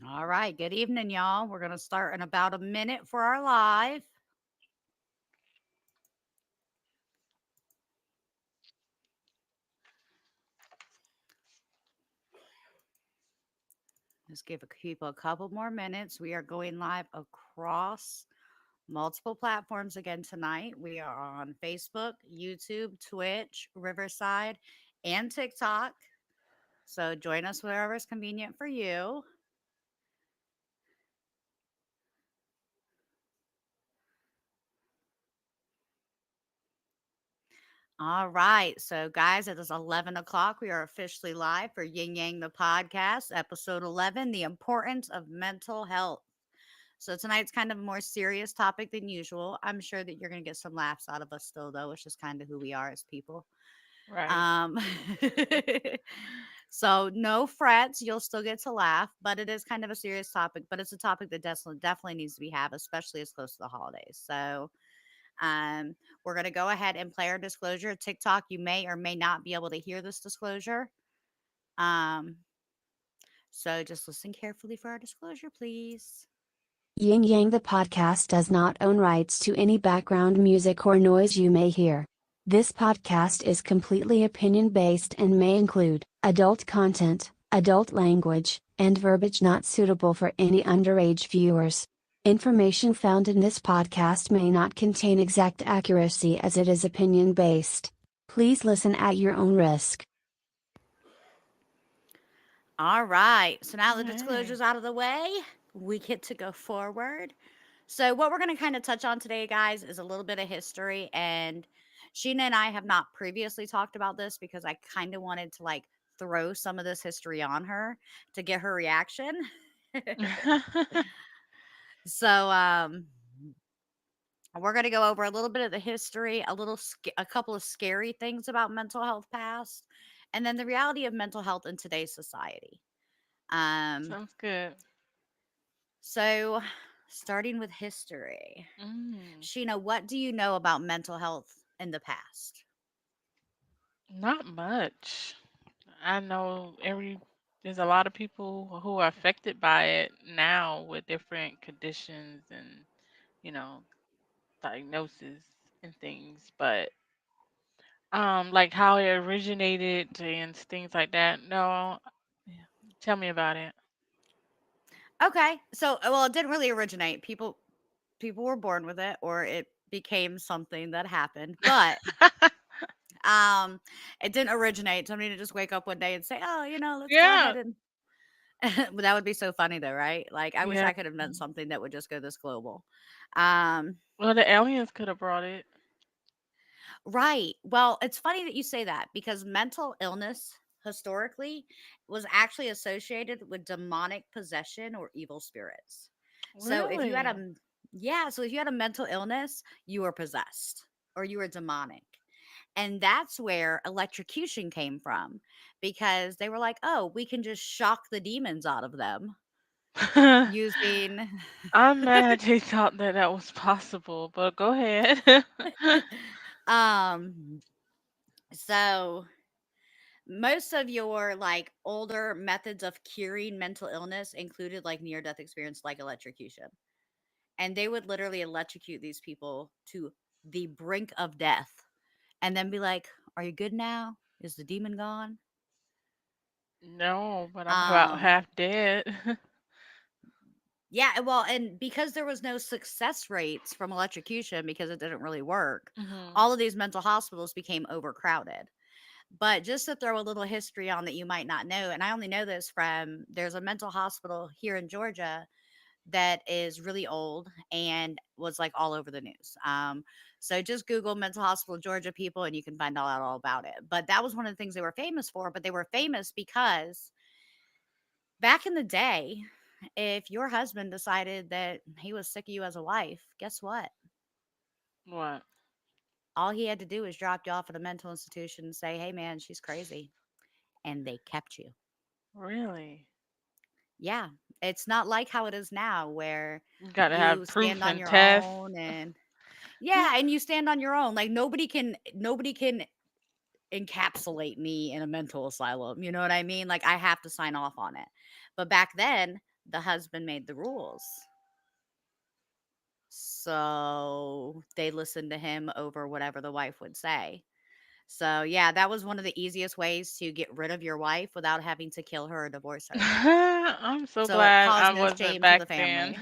All right. Good evening, y'all. We're going to start in about a minute for our live. Just give people a couple more minutes. We are going live across multiple platforms again tonight. We are on Facebook, YouTube, Twitch, Riverside, and TikTok. So join us wherever is convenient for you. All right. So, guys, it is 11 o'clock. We are officially live for Yin Yang the podcast, episode 11, The Importance of Mental Health. So, tonight's kind of a more serious topic than usual. I'm sure that you're going to get some laughs out of us still, though, which is kind of who we are as people. Right. Um, so, no frets. You'll still get to laugh, but it is kind of a serious topic, but it's a topic that definitely needs to be had, especially as close to the holidays. So, um, we're going to go ahead and play our disclosure. TikTok, you may or may not be able to hear this disclosure. Um, so just listen carefully for our disclosure, please. Ying Yang the podcast does not own rights to any background music or noise you may hear. This podcast is completely opinion based and may include adult content, adult language, and verbiage not suitable for any underage viewers. Information found in this podcast may not contain exact accuracy as it is opinion based. Please listen at your own risk. All right. So now the Hey. disclosure's out of the way, we get to go forward. So, what we're going to kind of touch on today, guys, is a little bit of history. And Sheena and I have not previously talked about this because I kind of wanted to like throw some of this history on her to get her reaction. so, we're going to go over a little bit of the history, a couple of scary things about mental health past, and then the reality of mental health in today's society. Um, Sounds good. so starting with history, Mm, Sheena, what do you know about mental health in the past? not much. I know there's a lot of people who are affected by it now with different conditions and, you know, diagnoses and things, but like how it originated and things like that. No. Yeah. Tell me about it. Okay, so well, it didn't really originate. People were born with it, or it became something that happened, but um, it didn't originate. Somebody to just wake up one day and say, "Oh, let's go Yeah. ahead and." But that would be so funny though, right? Like I wish Yeah. I could invent something that would just go this global. Um, Well, the aliens could have brought it. right. Well, it's funny that you say that because mental illness historically was actually associated with demonic possession or evil spirits. So if you had Really? yeah, so if you had a mental illness, you were possessed or you were demonic. And that's where electrocution came from because they were like, "Oh, we can just shock the demons out of them using." I'm mad they thought that that was possible, but go ahead. um so most of your like older methods of curing mental illness included like near death experience like electrocution, and they would literally electrocute these people to the brink of death and then be like, "Are you good now? Is the demon gone?" No, but I'm about um half dead. yeah, well, and because there was no success rates from electrocution because it didn't really work, Hmm. all of these mental hospitals became overcrowded. But just to throw a little history on that you might not know, and I only know this from there's a mental hospital here in Georgia that is really old and was like all over the news. So just Google mental hospital Georgia people and you can find out all about it. But that was one of the things they were famous for. But they were famous because back in the day, if your husband decided that he was sick of you as a wife, guess what? What? All he had to do was drop you off at a mental institution and say, "Hey, man, she's crazy," and they kept you. Really? Yeah, it's not like how it is now where You got to you have stand proof on and your tests. own and yeah, and you stand on your own. Like nobody can encapsulate me in a mental asylum. You know what I mean? Like I have to sign off on it. But back then, the husband made the rules. So they listened to him over whatever the wife would say. So, yeah, that was one of the easiest ways to get rid of your wife without having to kill her or divorce her. I'm so So it glad I caused no wasn't shame to the back then. family.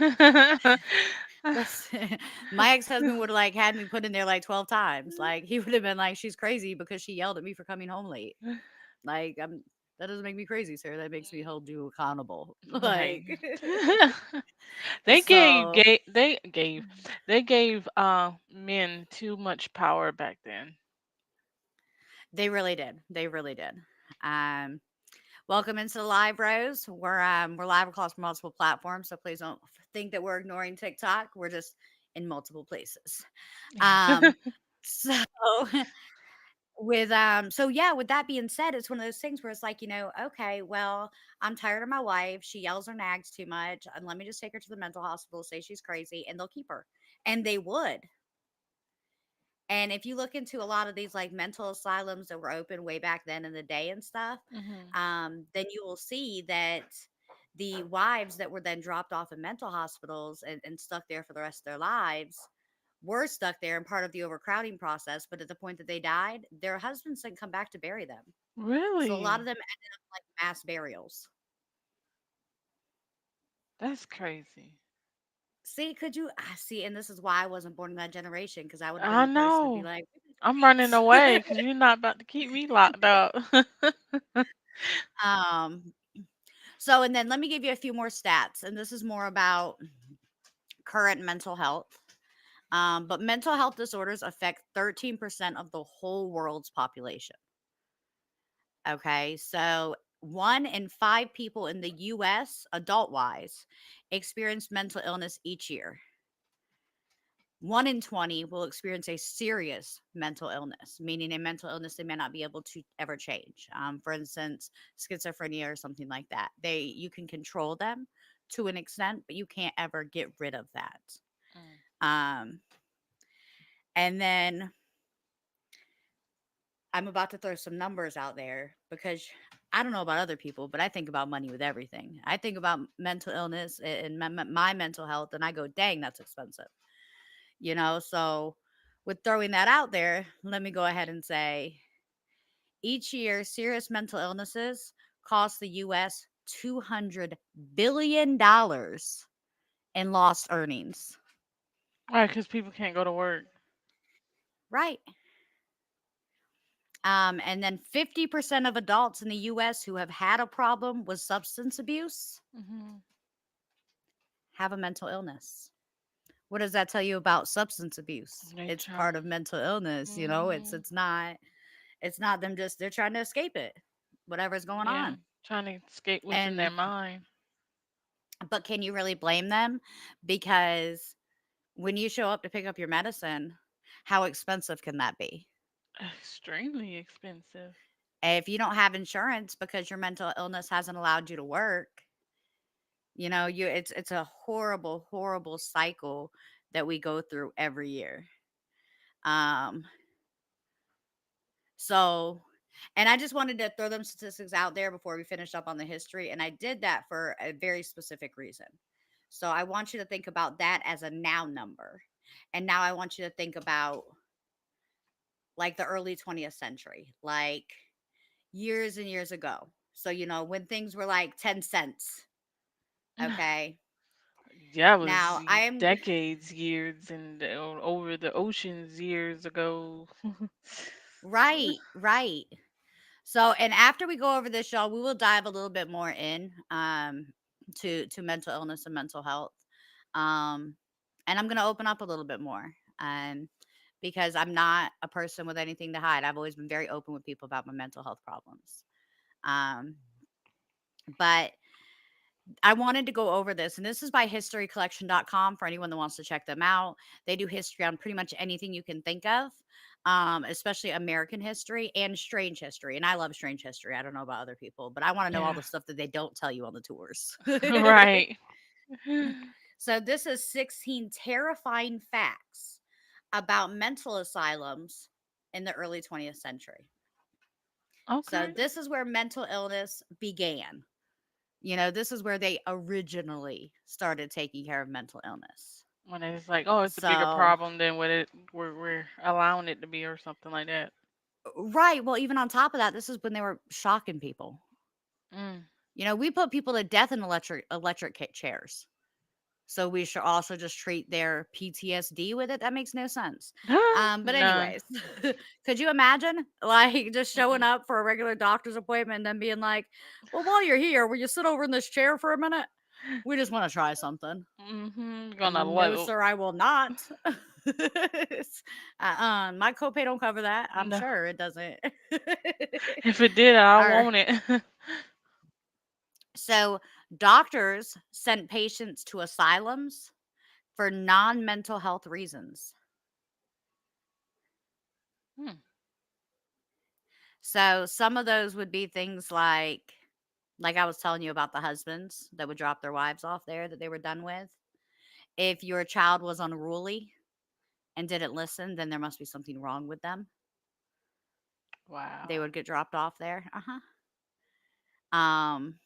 Listen, my ex-husband would have like had me put in there like 12 times. Like he would have been like, she's crazy because she yelled at me for coming home late. Like that doesn't make me crazy, sir. That makes me hold you accountable. Right. Like They gave so gave they gave men too much power back then. they really did. They really did. Um Welcome into the live, Rose. We're live across multiple platforms, so please don't think that we're ignoring TikTok. We're just in multiple places. Um, so so yeah, with that being said, it's one of those things where it's like, okay, well, I'm tired of my wife. She yells or nags too much, and let me just take her to the mental hospital, say she's crazy, and they'll keep her. And they would. And if you look into a lot of these like mental asylums that were open way back then in the day and stuff, Hmm. then you will see that the wives that were then dropped off in mental hospitals and stuck there for the rest of their lives were stuck there and part of the overcrowding process. But at the point that they died, their husbands didn't come back to bury them. So a lot of Really? them ended up like mass burials. That's crazy. See, could you see? And this is why I wasn't born in that generation because I would have been I the person to be know. like, I'm running away because you're not about to keep me locked up. um, So, and then let me give you a few more stats, and this is more about current mental health. But mental health disorders affect 13% of the whole world's population. Okay, so 1 in 5 people in the US, adult wise, experience mental illness each year. 1 in 20 will experience a serious mental illness, meaning a mental illness they may not be able to ever change. For instance, schizophrenia or something like that. You can control them to an extent, but you can't ever get rid of that. Mm. Um, and then I'm about to throw some numbers out there because I don't know about other people, but I think about money with everything. I think about mental illness and my mental health, and I go, dang, that's expensive. So with throwing that out there, let me go ahead and say each year, serious mental illnesses cost the US $200 billion in lost earnings. Right, because people can't go to work. Right. And then 50% of adults in the US who have had a problem with substance abuse Hmm. have a mental illness. What does that tell you about substance abuse? They It's part of trying. mental illness, Hmm. it's not them just they're trying to escape it. Whatever's going Yeah, on. trying to escape what's in their And mind. but can you really blame them? Because when you show up to pick up your medicine, how expensive can that be? Extremely expensive. If you don't have insurance because your mental illness hasn't allowed you to work, it's a horrible, horrible cycle that we go through every year. Um, so and I just wanted to throw them statistics out there before we finish up on the history. And I did that for a very specific reason. So I want you to think about that as a now number. And now I want you to think about like the early 20th century, like years and years ago. So, when things were like 10 cents. Okay. Yeah, it was Now I am decades, years, and over the oceans years ago. right, right. So, and after we go over this, y'all, we will dive a little bit more in to mental illness and mental health. Um, and I'm gonna open up a little bit more. Because I'm not a person with anything to hide. I've always been very open with people about my mental health problems. Um, but I wanted to go over this, and this is by historycollection.com for anyone that wants to check them out. They do history on pretty much anything you can think of, especially American history and strange history. And I love strange history. I don't know about other people, but I want to know all Yeah, the stuff that they don't tell you on the tours. right. So, this is 16 terrifying facts about mental asylums in the early 20th century. So, Okay. this is where mental illness began. This is where they originally started taking care of mental illness. When it's like, oh, it's a bigger So, problem than what we're allowing it to be or something like that. right. Well, even on top of that, this is when they were shocking people. Mm. We put people to death in electric chairs. So we should also just treat their PTSD with it. That makes no sense. But None. anyways, could you imagine like just showing Mm-mm. up for a regular doctor's appointment and then being like, "Well, while you're here, will you sit over in this chair for a minute? We just want to try something." Gonna No, low. sir, I will not. My copay don't cover that. I'm No. sure it doesn't. If it did, I Our want it. So doctors sent patients to asylums for non-mental health reasons. Hmm. So some of those would be things like I was telling you about the husbands that would drop their wives off there that they were done with. If your child was unruly and didn't listen, then there must be something wrong with them. They Wow. would get dropped off there. Um,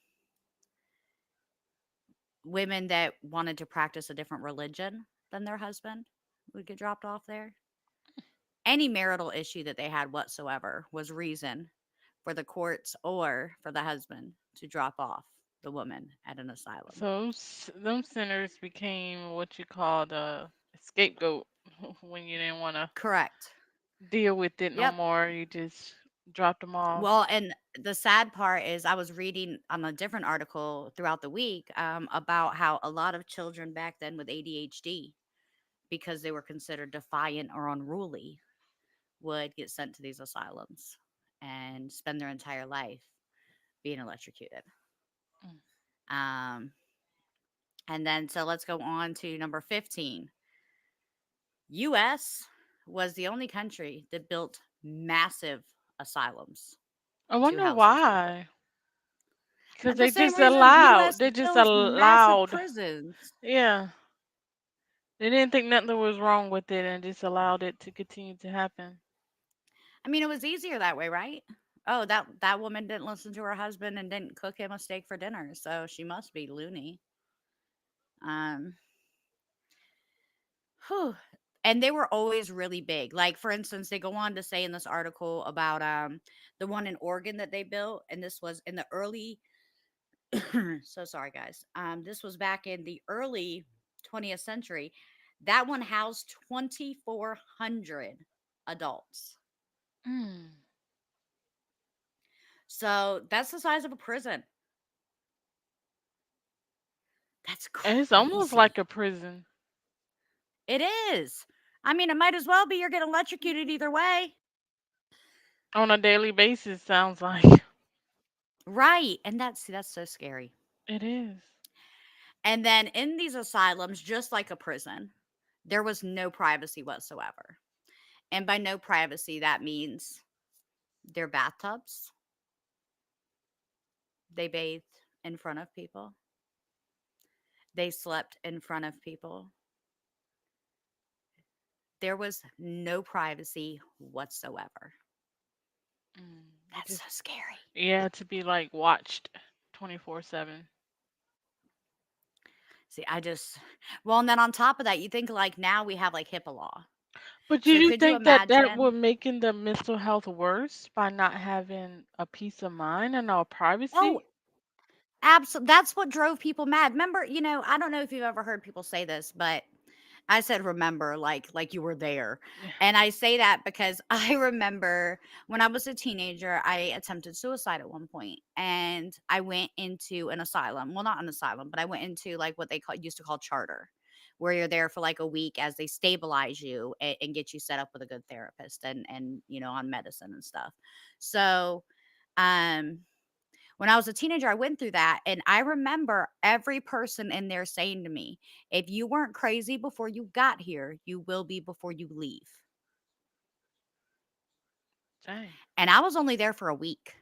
Women that wanted to practice a different religion than their husband would get dropped off there. Any marital issue that they had whatsoever was reason for the courts or for the husband to drop off the woman at an asylum. So them sinners became what you call the scapegoat when you didn't want to Correct. deal with it no Yep. more. You just dropped them off. Well, and the sad part is I was reading on a different article throughout the week about how a lot of children back then with ADHD, because they were considered defiant or unruly, would get sent to these asylums and spend their entire life being electrocuted. Mm. Um, and then, so let's go on to number 15. US was the only country that built massive asylums I to wonder house these people. why. Because The they same just reason US allowed. They just builds massive allowed. prisons. Yeah. They didn't think nothing was wrong with it and just allowed it to continue to happen. I mean, it was easier that way, right? Oh, that woman didn't listen to her husband and didn't cook him a steak for dinner, so she must be loony. Um, whew. And they were always really big. Like for instance, they go on to say in this article about the one in Oregon that they built, and this was in the early so sorry guys. This was back in the early 20th century. That one housed 2,400 adults. Mm. So that's the size of a prison. That's And it's almost like crazy. a prison It is. I mean, it might as well be. You're getting electrocuted either way. on a daily basis, sounds like. Right. And that's so scary. It is. And then in these asylums, just like a prison, there was no privacy whatsoever. And by no privacy, that means their bathtubs, they bathed in front of people, they slept in front of people. There was no privacy whatsoever. They That's so just, scary. yeah, to be like watched 24/7. See, well, and then on top of that, you think like now we have like HIPAA law. But do So you could you think that that would imagine? making the mental health worse by not having a peace of mind and no Oh, privacy? absolutely. That's what drove people mad. Remember, I don't know if you've ever heard people say this, but I said remember like you were there. Yeah. And I say that because I remember when I was a teenager, I attempted suicide at one point and I went into an asylum. Well, not an asylum, but I went into like what they used to call charter, where you're there for like a week as they stabilize you and get you set up with a good therapist and on medicine and stuff. So, um when I was a teenager, I went through that. And I remember every person in there saying to me, if you weren't crazy before you got here, you will be before you leave. Dang. And I was only there for a week.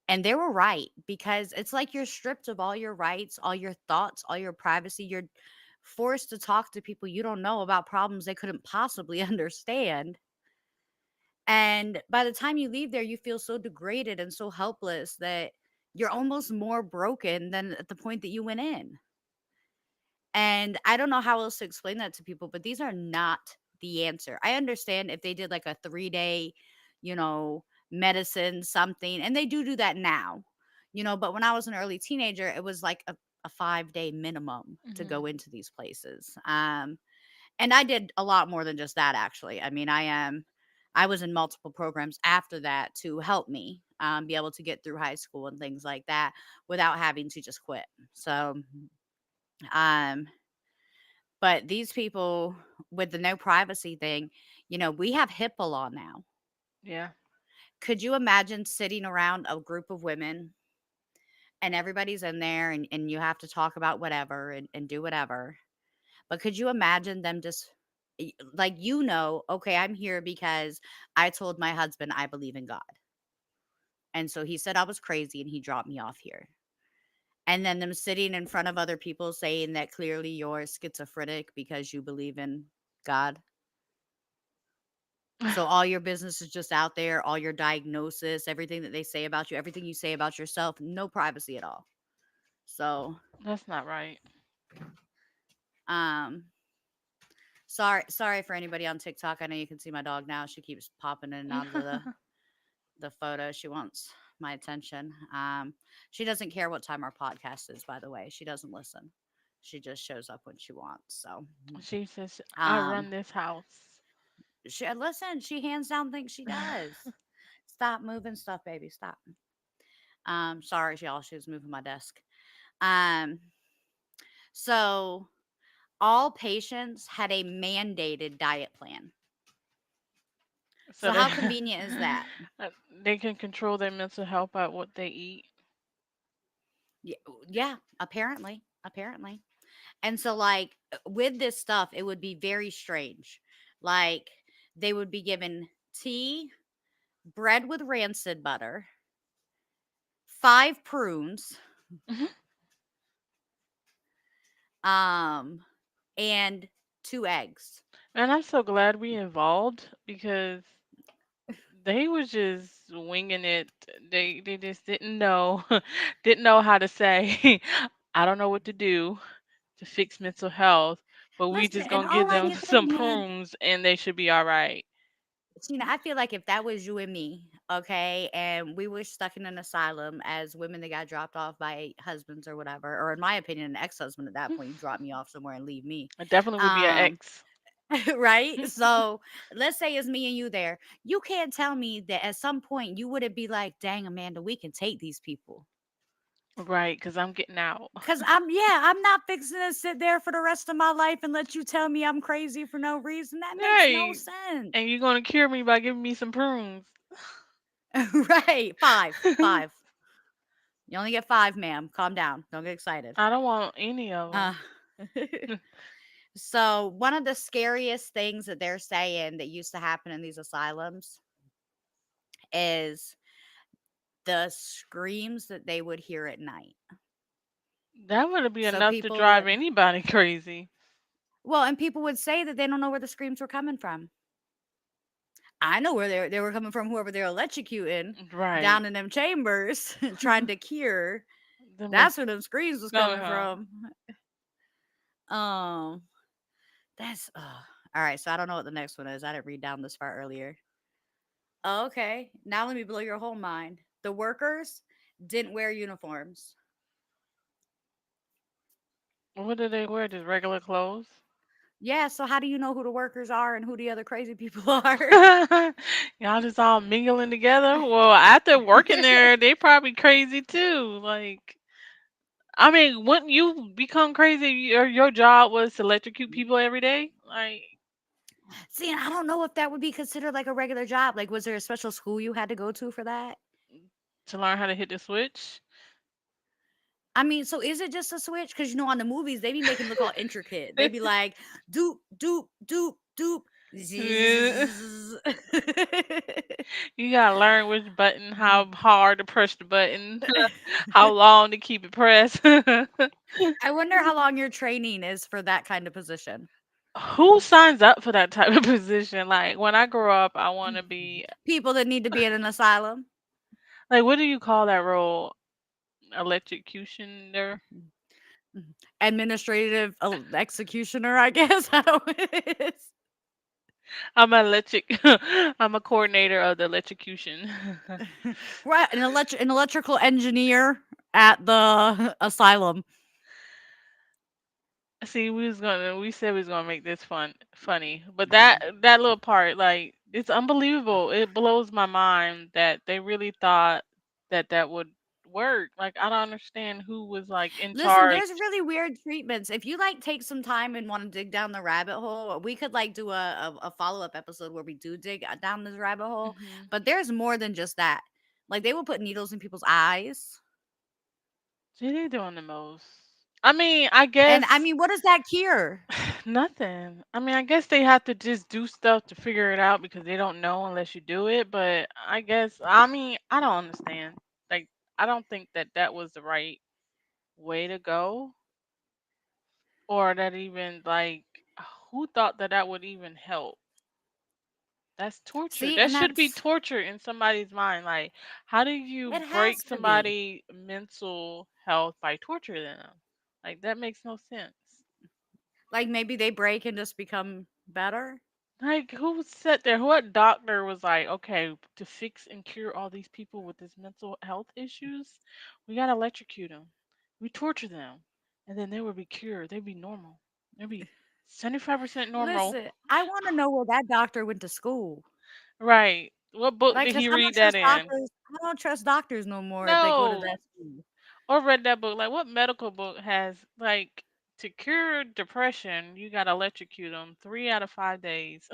And they were right because it's like you're stripped of all your rights, all your thoughts, all your privacy. You're forced to talk to people you don't know about problems they couldn't possibly understand. And by the time you leave there, you feel so degraded and so helpless that you're almost more broken than at the point that you went in. And I don't know how else to explain that to people, but these are not the answer. I understand if they did like a 3 day, you know, medicine something, and they do that now, but when I was an early teenager, it was like a 5 day minimum to go Hmm. into these places. And I did a lot more than just that, actually. I mean, I was in multiple programs after that to help me be able to get through high school and things like that without having to just quit. So, um, but these people with the no privacy thing, we have HIPAA law now. Yeah, Could you imagine sitting around a group of women and everybody's in there and you have to talk about whatever and do whatever? But could you imagine them just like, okay, I'm here because I told my husband I believe in God. And so he said I was crazy and he dropped me off here. And then them sitting in front of other people saying that clearly you're schizophrenic because you believe in God. So all your business is just out there, all your diagnosis, everything that they say about you, everything you say about yourself, no privacy at all. So, that's not right. um, sorry for anybody on TikTok. I know you can see my dog now. She keeps popping in and out of the photo. She wants my attention. She doesn't care what time our podcast is, by the way. She doesn't listen. She just shows up when she wants. So, She says, I um, run this house. she hands down thinks she does. Stop moving stuff, baby. Stop. Sorry, y'all. She was moving my desk. Um, so all patients had a mandated diet plan. So So they how convenient is that? they can control their mental health by what they eat. Yeah, yeah, apparently. And so, like, with this stuff, it would be very strange. Like, they would be given tea, bread with rancid butter, 5 prunes, um, and 2 eggs. And I'm so glad we involved because they was just winging it. They just didn't know didn't know how to say I don't know what to do to fix mental health, but we Listen, just and gonna all give I them can some think, man, prunes and they should be all right. I feel like if that was you and me, okay, and we were stuck in an asylum as women that got dropped off by husbands or whatever, or in my opinion, an ex-husband at that point, you drop me off somewhere and leave me. It definitely would be an Um, X. right? So let's say it's me and you there. You can't tell me that at some point you wouldn't be like, dang, Amanda, we can take these people. Right, because I'm getting out. Cause I'm not fixing to sit there for the rest of my life and let you tell me I'm crazy for no reason. That makes no Hey, sense. and you're gonna cure me by giving me some prunes. Right. Five. You only get five, ma'am. Calm down. Don't get excited. I don't want any of Uh, so, one of the scariest things that they're saying that used to happen in these asylums is the screams that they would hear at night. them. That would be So, enough to people drive would, anybody crazy. well, and people would say that they don't know where the screams were coming from. I know where they were coming from, whoever they're electrocuting Right. down in them chambers trying to cure. Them That's is where them screams was coming uh-huh. from. Um, all right. So I don't know what the next one is. I didn't read down this far earlier. Oh, okay. Now let me blow your whole mind. The workers didn't wear uniforms. What do they wear? Just regular clothes? Yeah. So how do you know who the workers are and who the other crazy people are? Y'all just all mingling together? Well, after working there, they probably crazy too. Like, I mean, wouldn't you become crazy if your job was to electrocute people every day? Like, See, and I don't know if that would be considered like a regular job. Like, was there a special school you had to go to for that? to learn how to hit the switch? I mean, so is it just a switch? Because on the movies they be making it look all intricate. They be like doop doop doop doop. You Zzz. gotta learn which button, how hard to push the button, how long to keep it pressed. I wonder how long your training is for that kind of position. Who signs up for that type of position? Like, when I grow up, I want to be People that need to be in an asylum. like, what do you call that role? electrocutioner. Mhm. Administrative executioner, I guess. I don't know what it is. I'm an electric. I'm a coordinator of the electrocution. Right, an electrical engineer at the asylum. See, we said we was gonna make this funny, but that little part, like, it's unbelievable. It blows my mind that they really thought that that would work. Like, I don't understand who was like in Listen, charge. there's really weird treatments. If you like take some time and want to dig down the rabbit hole, we could like do a follow up episode where we do dig down this rabbit hole. Hmm. But there's more than just that. Like they will put needles in people's eyes. See, they doing the most. I mean, I And I guess mean, what does that cure? nothing. I mean, I guess they have to just do stuff to figure it out because they don't know unless you do it. But I guess, I mean, I don't understand. Like, I don't think that that was the right way to go, or that even like who thought that that would even help. That's torture. See, That and should be that's torture in somebody's mind. Like, how do you it break has to be. somebody mental health by torturing them? Like, that makes no sense. Like maybe they break and just become better. Like, who sat there? What doctor was like, okay, to fix and cure all these people with this mental health issues, we gotta electrocute them. We torture them, and then they would be cured. They'd be normal. They'd be 75% normal. Listen, I want to know where that doctor went to school. Right. What book Like, did cause he I don't read that trust in? doctors. I don't trust doctors no more if they go to No. that school. Or read that book. Like, what medical book has, like, to cure depression, you gotta electrocute them 3 out of 5 days.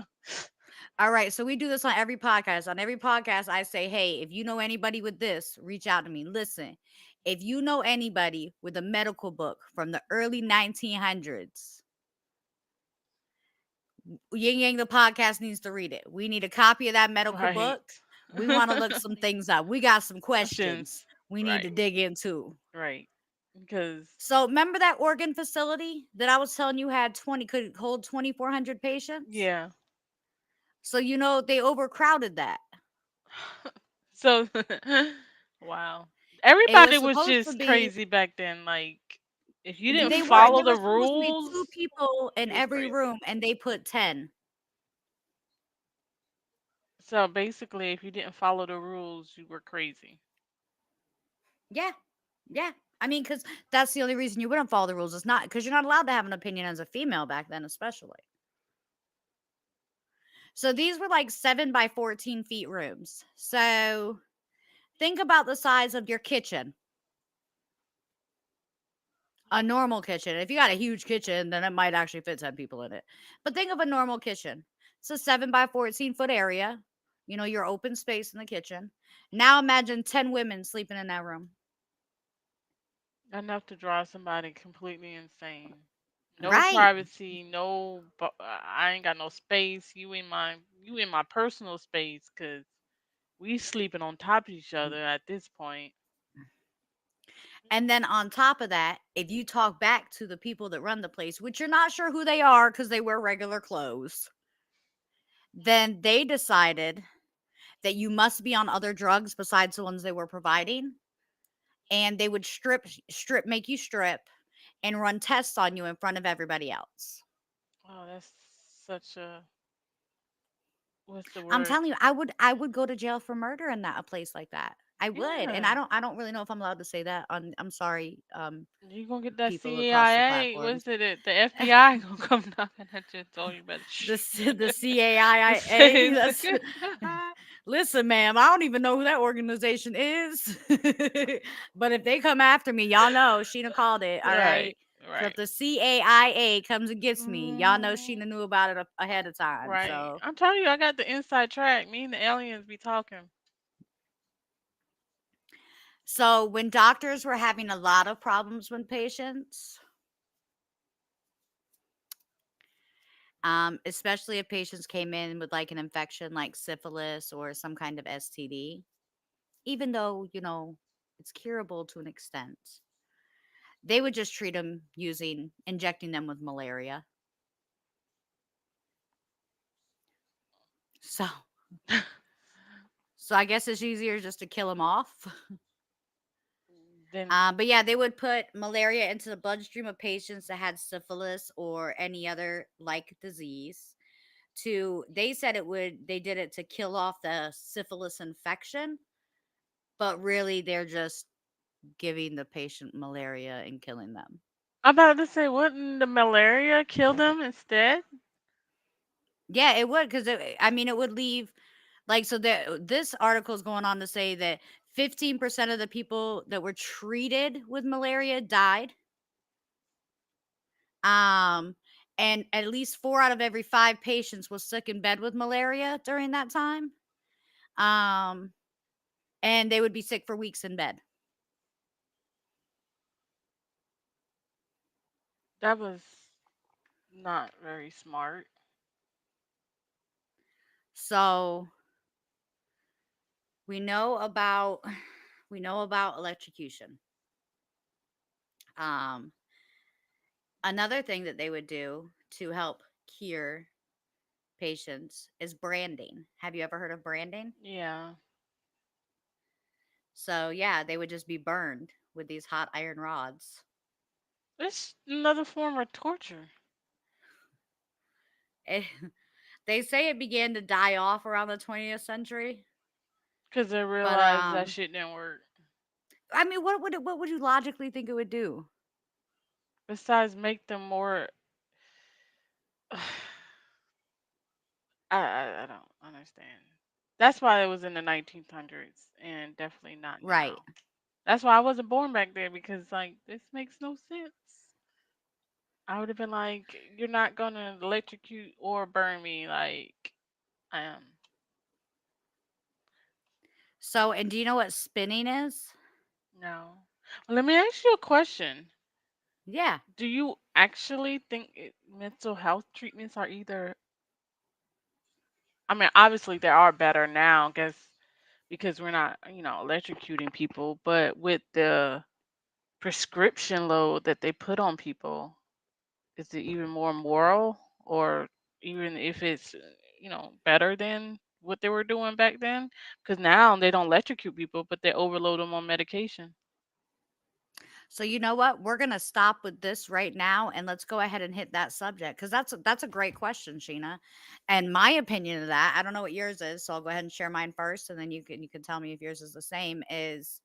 All right, so we do this on every podcast. On every podcast, I say, "Hey, if you know anybody with this, reach out to me." Listen, if you know anybody with a medical book from the early 1900s, Ying Yang the podcast needs to read it. We need a copy of that medical Right. book. We want to look some things up. We got some questions Questions. we need to Right. dig into. Right. Because, So, remember that organ facility that I was telling you had 20 could hold 2,400 patients? yeah. So, they overcrowded that. So, wow. It Everybody was was supposed to just be crazy back then. Like, if you didn't they were follow there the was supposed to be rules, 2 people in you was every crazy. room and they put 10. So basically, if you didn't follow the rules, you were crazy. Yeah. Yeah. I mean, because that's the only reason you wouldn't follow the rules. It's not because you're not allowed to have an opinion as a female back then, especially. So these were like 7 by 14 feet rooms. So think about the size of your kitchen, a normal kitchen. If you got a huge kitchen, then it might actually fit 10 people in it. But think of a normal kitchen. It's a 7 by 14-foot area, your open space in the kitchen. Now imagine 10 women sleeping in that room. Enough to drive somebody completely insane. No Right. privacy, no. I ain't got no space. You in my personal space, 'cause we sleeping on top of each other at this point. And then on top of that, if you talk back to the people that run the place, which you're not sure who they are because they wear regular clothes, then they decided that you must be on other drugs besides the ones they were providing. And they would make you strip and run tests on you in front of everybody else. Oh, that's such a, what's the I'm word? telling you, I would go to jail for murder in a place like that. I would. And Yeah. I don't really know if I'm allowed to say that on I'm sorry, You gonna get that people across the CIA? platforms. What's it? The FBI gonna come knocking at your door. You better the shh. the CAIA. Says- That's listen, ma'am. I don't even know who that organization is, but if they come after me, y'all know Sheena called it. All right, right. So if right. the CAIA comes and gets me, y'all know Mm, Sheena knew about it ahead of time. right. So I'm telling you, I got the inside track. Me and the aliens be talking. when doctors were having a lot of problems with patients, especially if patients came in with like an infection like syphilis or some kind of STD, even though it's curable to an extent. They would just treat them using injecting them with malaria. So so I guess it's easier just to kill them off. Then But yeah, they would put malaria into the bloodstream of patients that had syphilis or any other like disease. They said they did it to kill off the syphilis infection, but really they're just giving the patient malaria and killing them. I'm about to say, wouldn't the malaria kill them instead? Yeah, it would because I mean, it would leave like so. This article is going on to say that 15% of the people that were treated with malaria died. Um, and at least 4 out of every 5 patients was sick in bed with malaria during that time. Um, and they would be sick for weeks in bed. That was not very smart. So we know about we know about electrocution. Um, Another thing that they would do to help cure patients is branding. Have you ever heard of branding? Yeah. So yeah, they would just be burned with these hot iron rods. It's another form of torture It, they say it began to die off around the 20th century, because they but realized that shit didn't work. I mean, what would you logically think it would do? Besides, make them more. I don't understand. That's why it was in the 1900s and definitely not Right. now. That's why I wasn't born back then because like this makes no sense. I would have been like, you're not gonna electrocute or burn me like I am. So, and do you know what spinning is? No. Well, let me ask you a question. Yeah. Do you actually think mental health treatments are either? I mean, obviously they are better now, I guess, because we're not, electrocuting people. But with the prescription load that they put on people, is it even more moral, or even if it's, better than what they were doing back then? Because now they don't electrocute people, but they overload them on medication. So you know what? We're gonna stop with this right now, and let's go ahead and hit that subject because that's a great question, Sheena. And my opinion of that, I don't know what yours is, so I'll go ahead and share mine first, and then you can tell me if yours is the same. Is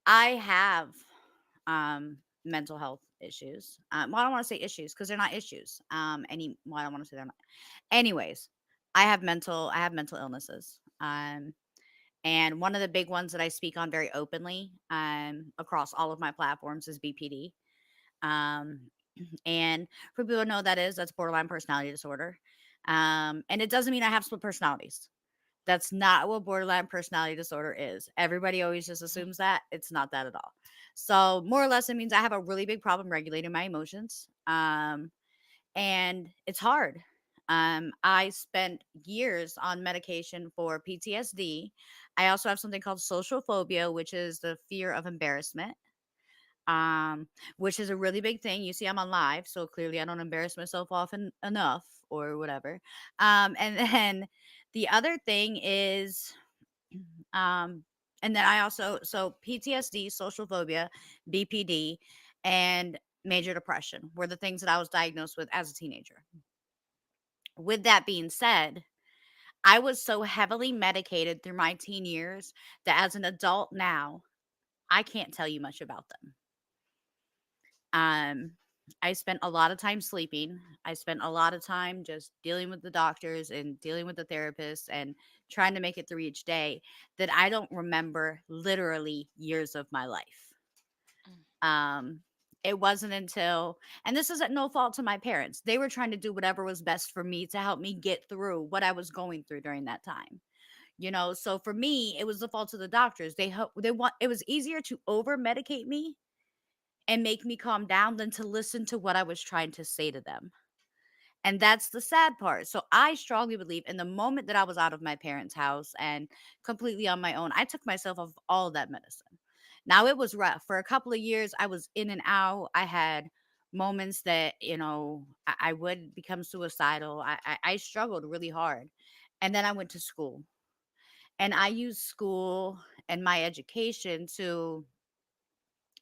I have mental health issues. Well, I don't want to say issues because they're not issues. Well, I don't want to say they're not. Anyways, I have mental illnesses. And one of the big ones that I speak on very openly across all of my platforms is BPD. Um, and for people who know what that is, that's borderline personality disorder. And it doesn't mean I have split personalities. That's not what borderline personality disorder is. Everybody always just assumes that. It's not that at all. So, more or less, it means I have a really big problem regulating my emotions. And it's hard. I spent years on medication for PTSD. I also have something called social phobia, which is the fear of embarrassment, um, which is a really big thing. You see, I'm on live, so clearly I don't embarrass myself often enough or whatever. And then the other thing is, um, and then I also, so PTSD, social phobia, BPD, and major depression were the things that I was diagnosed with as a teenager. With that being said, I was so heavily medicated through my teen years that as an adult now, I can't tell you much about them. Um, I spent a lot of time sleeping. I spent a lot of time just dealing with the doctors and dealing with the therapists and trying to make it through each day that I don't remember literally years of my life. Mm. Um, it wasn't until, and this is at no fault to my parents, they were trying to do whatever was best for me to help me get through what I was going through during that time. So for me, it was the fault of the doctors. It was easier to over medicate me and make me calm down than to listen to what I was trying to say to them. And that's the sad part. So I strongly believe in the moment that I was out of my parents' house and completely on my own, I took myself off all of that medicine. Now it was rough. For a couple of years, I was in and out. I had moments that, I would become suicidal. I struggled really hard. And then I went to school and I used school and my education to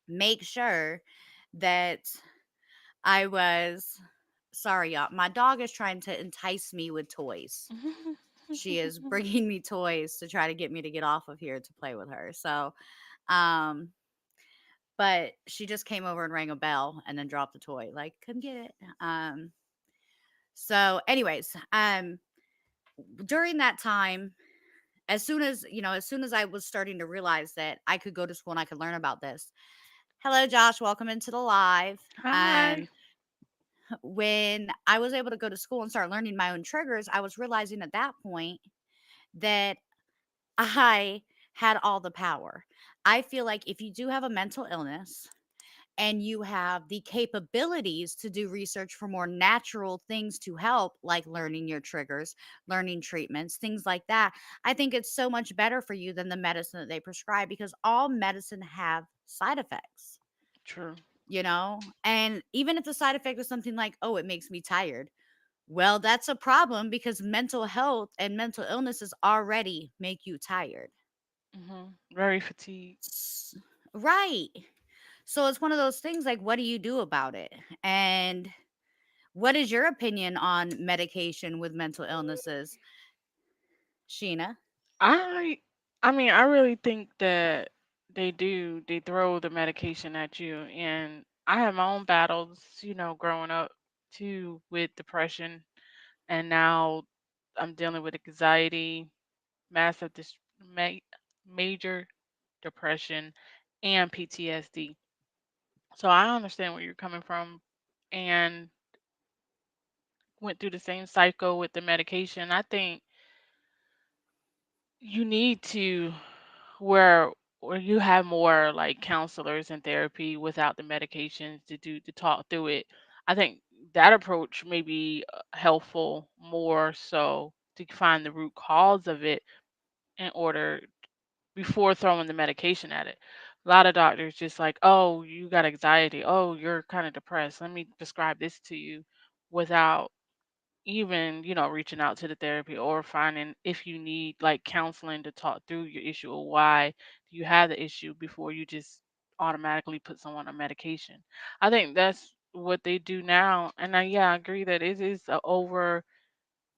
make sure that I was sorry, y'all. My dog is trying to entice me with toys. She is bringing me toys to try to get me to get off of here to play with her. So, um, but she just came over and rang a bell and then dropped the toy, like, come get it. So, anyways, during that time, as soon as I was starting to realize that I could go to school and I could learn about this. Hello, Josh. Welcome into the live. Hi. When I was able to go to school and start learning my own triggers, I was realizing at that point that I had all the power. I feel like if you do have a mental illness and you have the capabilities to do research for more natural things to help, like learning your triggers, learning treatments, things like that, I think it's so much better for you than the medicine that they prescribe because all medicine have side effects, True. And even if the side effect is something like, oh, it makes me tired. Well, that's a problem because mental health and mental illnesses already make you tired. Very fatigued. S- Right. So it's one of those things like, what do you do about it? And what is your opinion on medication with mental illnesses, Sheena? I I mean, I really think that they throw the medication at you, and I have my own battles, growing up too with depression, and now I'm dealing with anxiety, massive major depression, and PTSD. So I understand where you're coming from, and went through the same cycle with the medication. I think you need to where you have more like counselors and therapy without the medications to talk through it. I think that approach may be helpful more so to find the root cause of it in order before throwing the medication at it. A lot of doctors just like, oh, you got anxiety, oh, you're kind of depressed, let me prescribe this to you, without even reaching out to the therapy or finding if you need like counseling to talk through your issue or why you have the issue before you just automatically put someone on medication. I think that's what they do now, and yeah, I agree that it is a over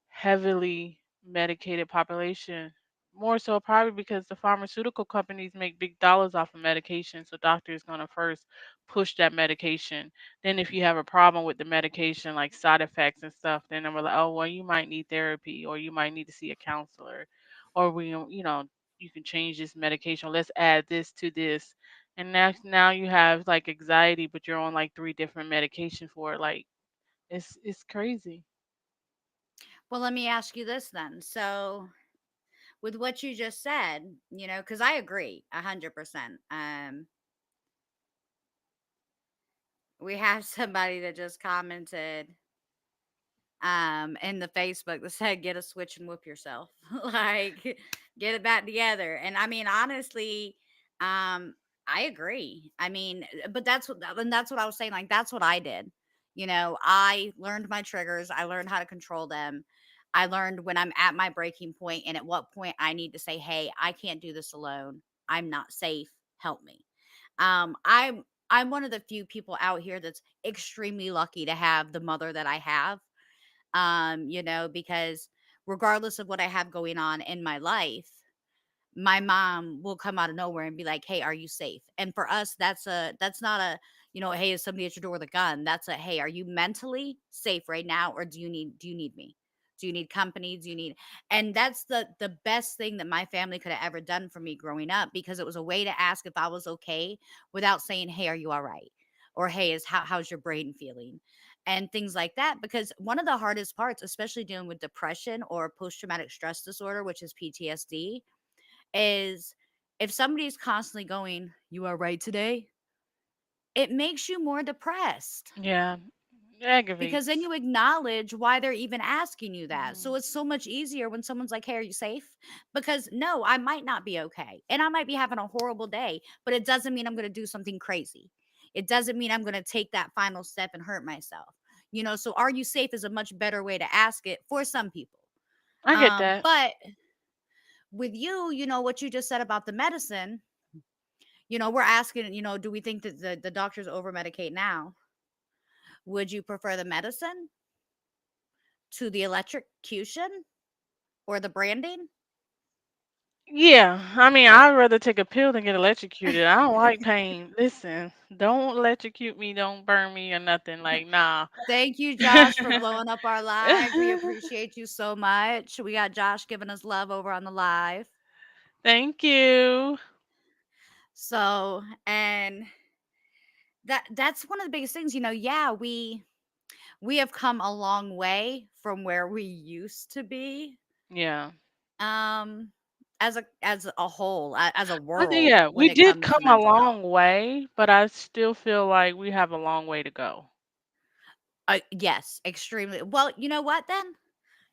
heavily medicated population. More so, probably because the pharmaceutical companies make big dollars off of medication. So, doctor is going to first push that medication. Then, if you have a problem with the medication, like side effects and stuff, then they're like, oh, well, you might need therapy or you might need to see a counselor. Or, you can change this medication. Let's add this to this. And now you have like anxiety, but you're on like three different medications for it. Like, it's crazy. Well, let me ask you this then. So, with what you just said, because I agree 100%. We have somebody that just commented in the Facebook that said, "Get a switch and whoop yourself." Like, get it back together. And I mean, honestly, I agree. I mean, but that's what I was saying. Like, that's what I did. I learned my triggers. I learned how to control them. I learned when I'm at my breaking point and at what point I need to say, "Hey, I can't do this alone. I'm not safe. Help me." I'm one of the few people out here that's extremely lucky to have the mother that I have, because regardless of what I have going on in my life, my mom will come out of nowhere and be like, "Hey, are you safe?" And for us, that's not a, "Hey, is somebody at your door with a gun?" That's a, "Hey, are you mentally safe right now, or do you need me? Do you need company? Do you need?" And that's the best thing that my family could have ever done for me growing up because it was a way to ask if I was okay without saying, "Hey, are you all right?" Or, "Hey, how's your brain feeling?" And things like that. Because one of the hardest parts, especially dealing with depression or post traumatic stress disorder, which is PTSD, is if somebody's constantly going, "You are right today," it makes you more depressed Yeah, it because then aggravates. you acknowledge why they're even asking you that. So Mhm. it's so much easier when someone's like, "Hey, are you safe?" Because no, I might not be okay. And I might be having a horrible day, but it doesn't mean I'm going to do something crazy. It doesn't mean I'm going to take that final step and hurt myself. So are you safe is a much better way to ask it for some people. I get that. But with you, what you just said about the medicine, we're asking, do we think that the doctors over medicate now? Would you prefer the medicine to the electrocution or the branding? Yeah, I mean, I'd rather take a pill than get electrocuted. I don't like pain. Listen, don't electrocute me, don't burn me or nothing. Like, nah. Thank you, Josh, for blowing up our live. We appreciate you so much. We got Josh giving us love over on the live. Thank you. So, and that's one of the biggest things, yeah, we have come a long way from where we used to be. Yeah. Um as a whole, as a I think, world yeah, when we it did comes to come a mental health. long way, but I still feel like we have a long way to go. Yes, extremely. Well, you know what then?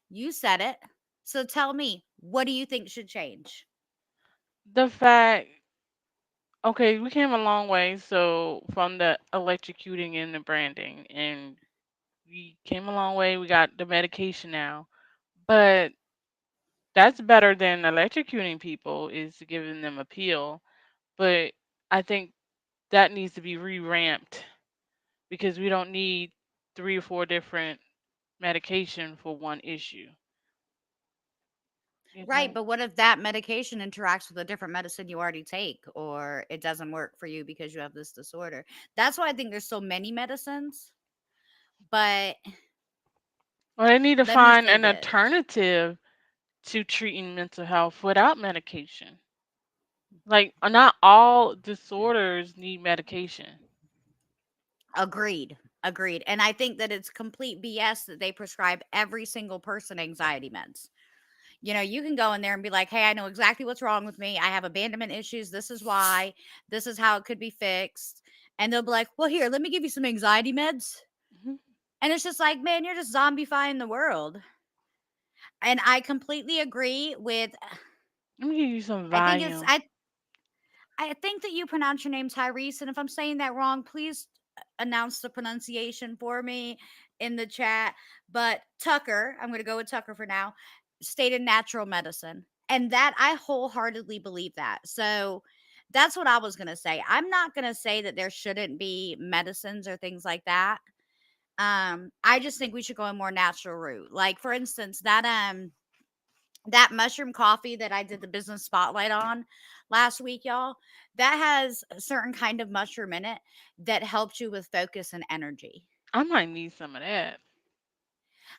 You said it. So tell me, what do you think should change? The fact, okay, we came a long way. So from the electrocuting and the branding, and we came a long way. We got the medication now, but that's better than electrocuting people is giving them a pill. But I think that needs to be re-ramped because we don't need three or four different medication for one issue. You Right, know, but what if that medication interacts with a different medicine you already take, or it doesn't work for you because you have this disorder? That's why I think there's so many medicines. But well, they need to let me find say an this. alternative to treating mental health without medication. Like, not all disorders need medication. Agreed. Agreed. And I think that it's complete BS that they prescribe every single person anxiety meds. You can go in there and be like, hey, I know exactly what's wrong with me. I have abandonment issues. This is why. This is how it could be fixed. And they'll be like, well, here, let me give you some anxiety meds. Mhm. And it's just like, man, you're just zombifying the world. And I completely agree with, Let me give you some I think it's, Valium. I think that you pronounce your name Tyrese, and if I'm saying that wrong, please announce the pronunciation for me in the chat. But Tucker, I'm going to go with Tucker for now, stated natural medicine. And that I wholeheartedly believe that. So that's what I was going to say. I'm not going to say that there shouldn't be medicines or things like that. I just think we should go a more natural route. Like for instance, that mushroom coffee that I did the business spotlight on last week, y'all, that has a certain kind of mushroom in it that helps you with focus and energy. I might need some of that.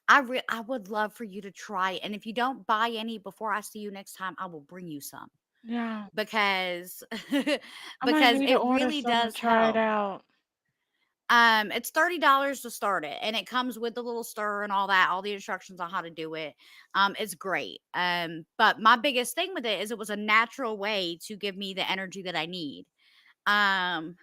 I would love for you to try it. And if you don't buy any before I see you next time, I will bring you some Yeah, because I might because need to it order really some to does try it help. out. It's $30 to start it, and it comes with the little stir and all that, all the instructions on how to do it. It's great. But my biggest thing with it is it was a natural way to give me the energy that I need. Um,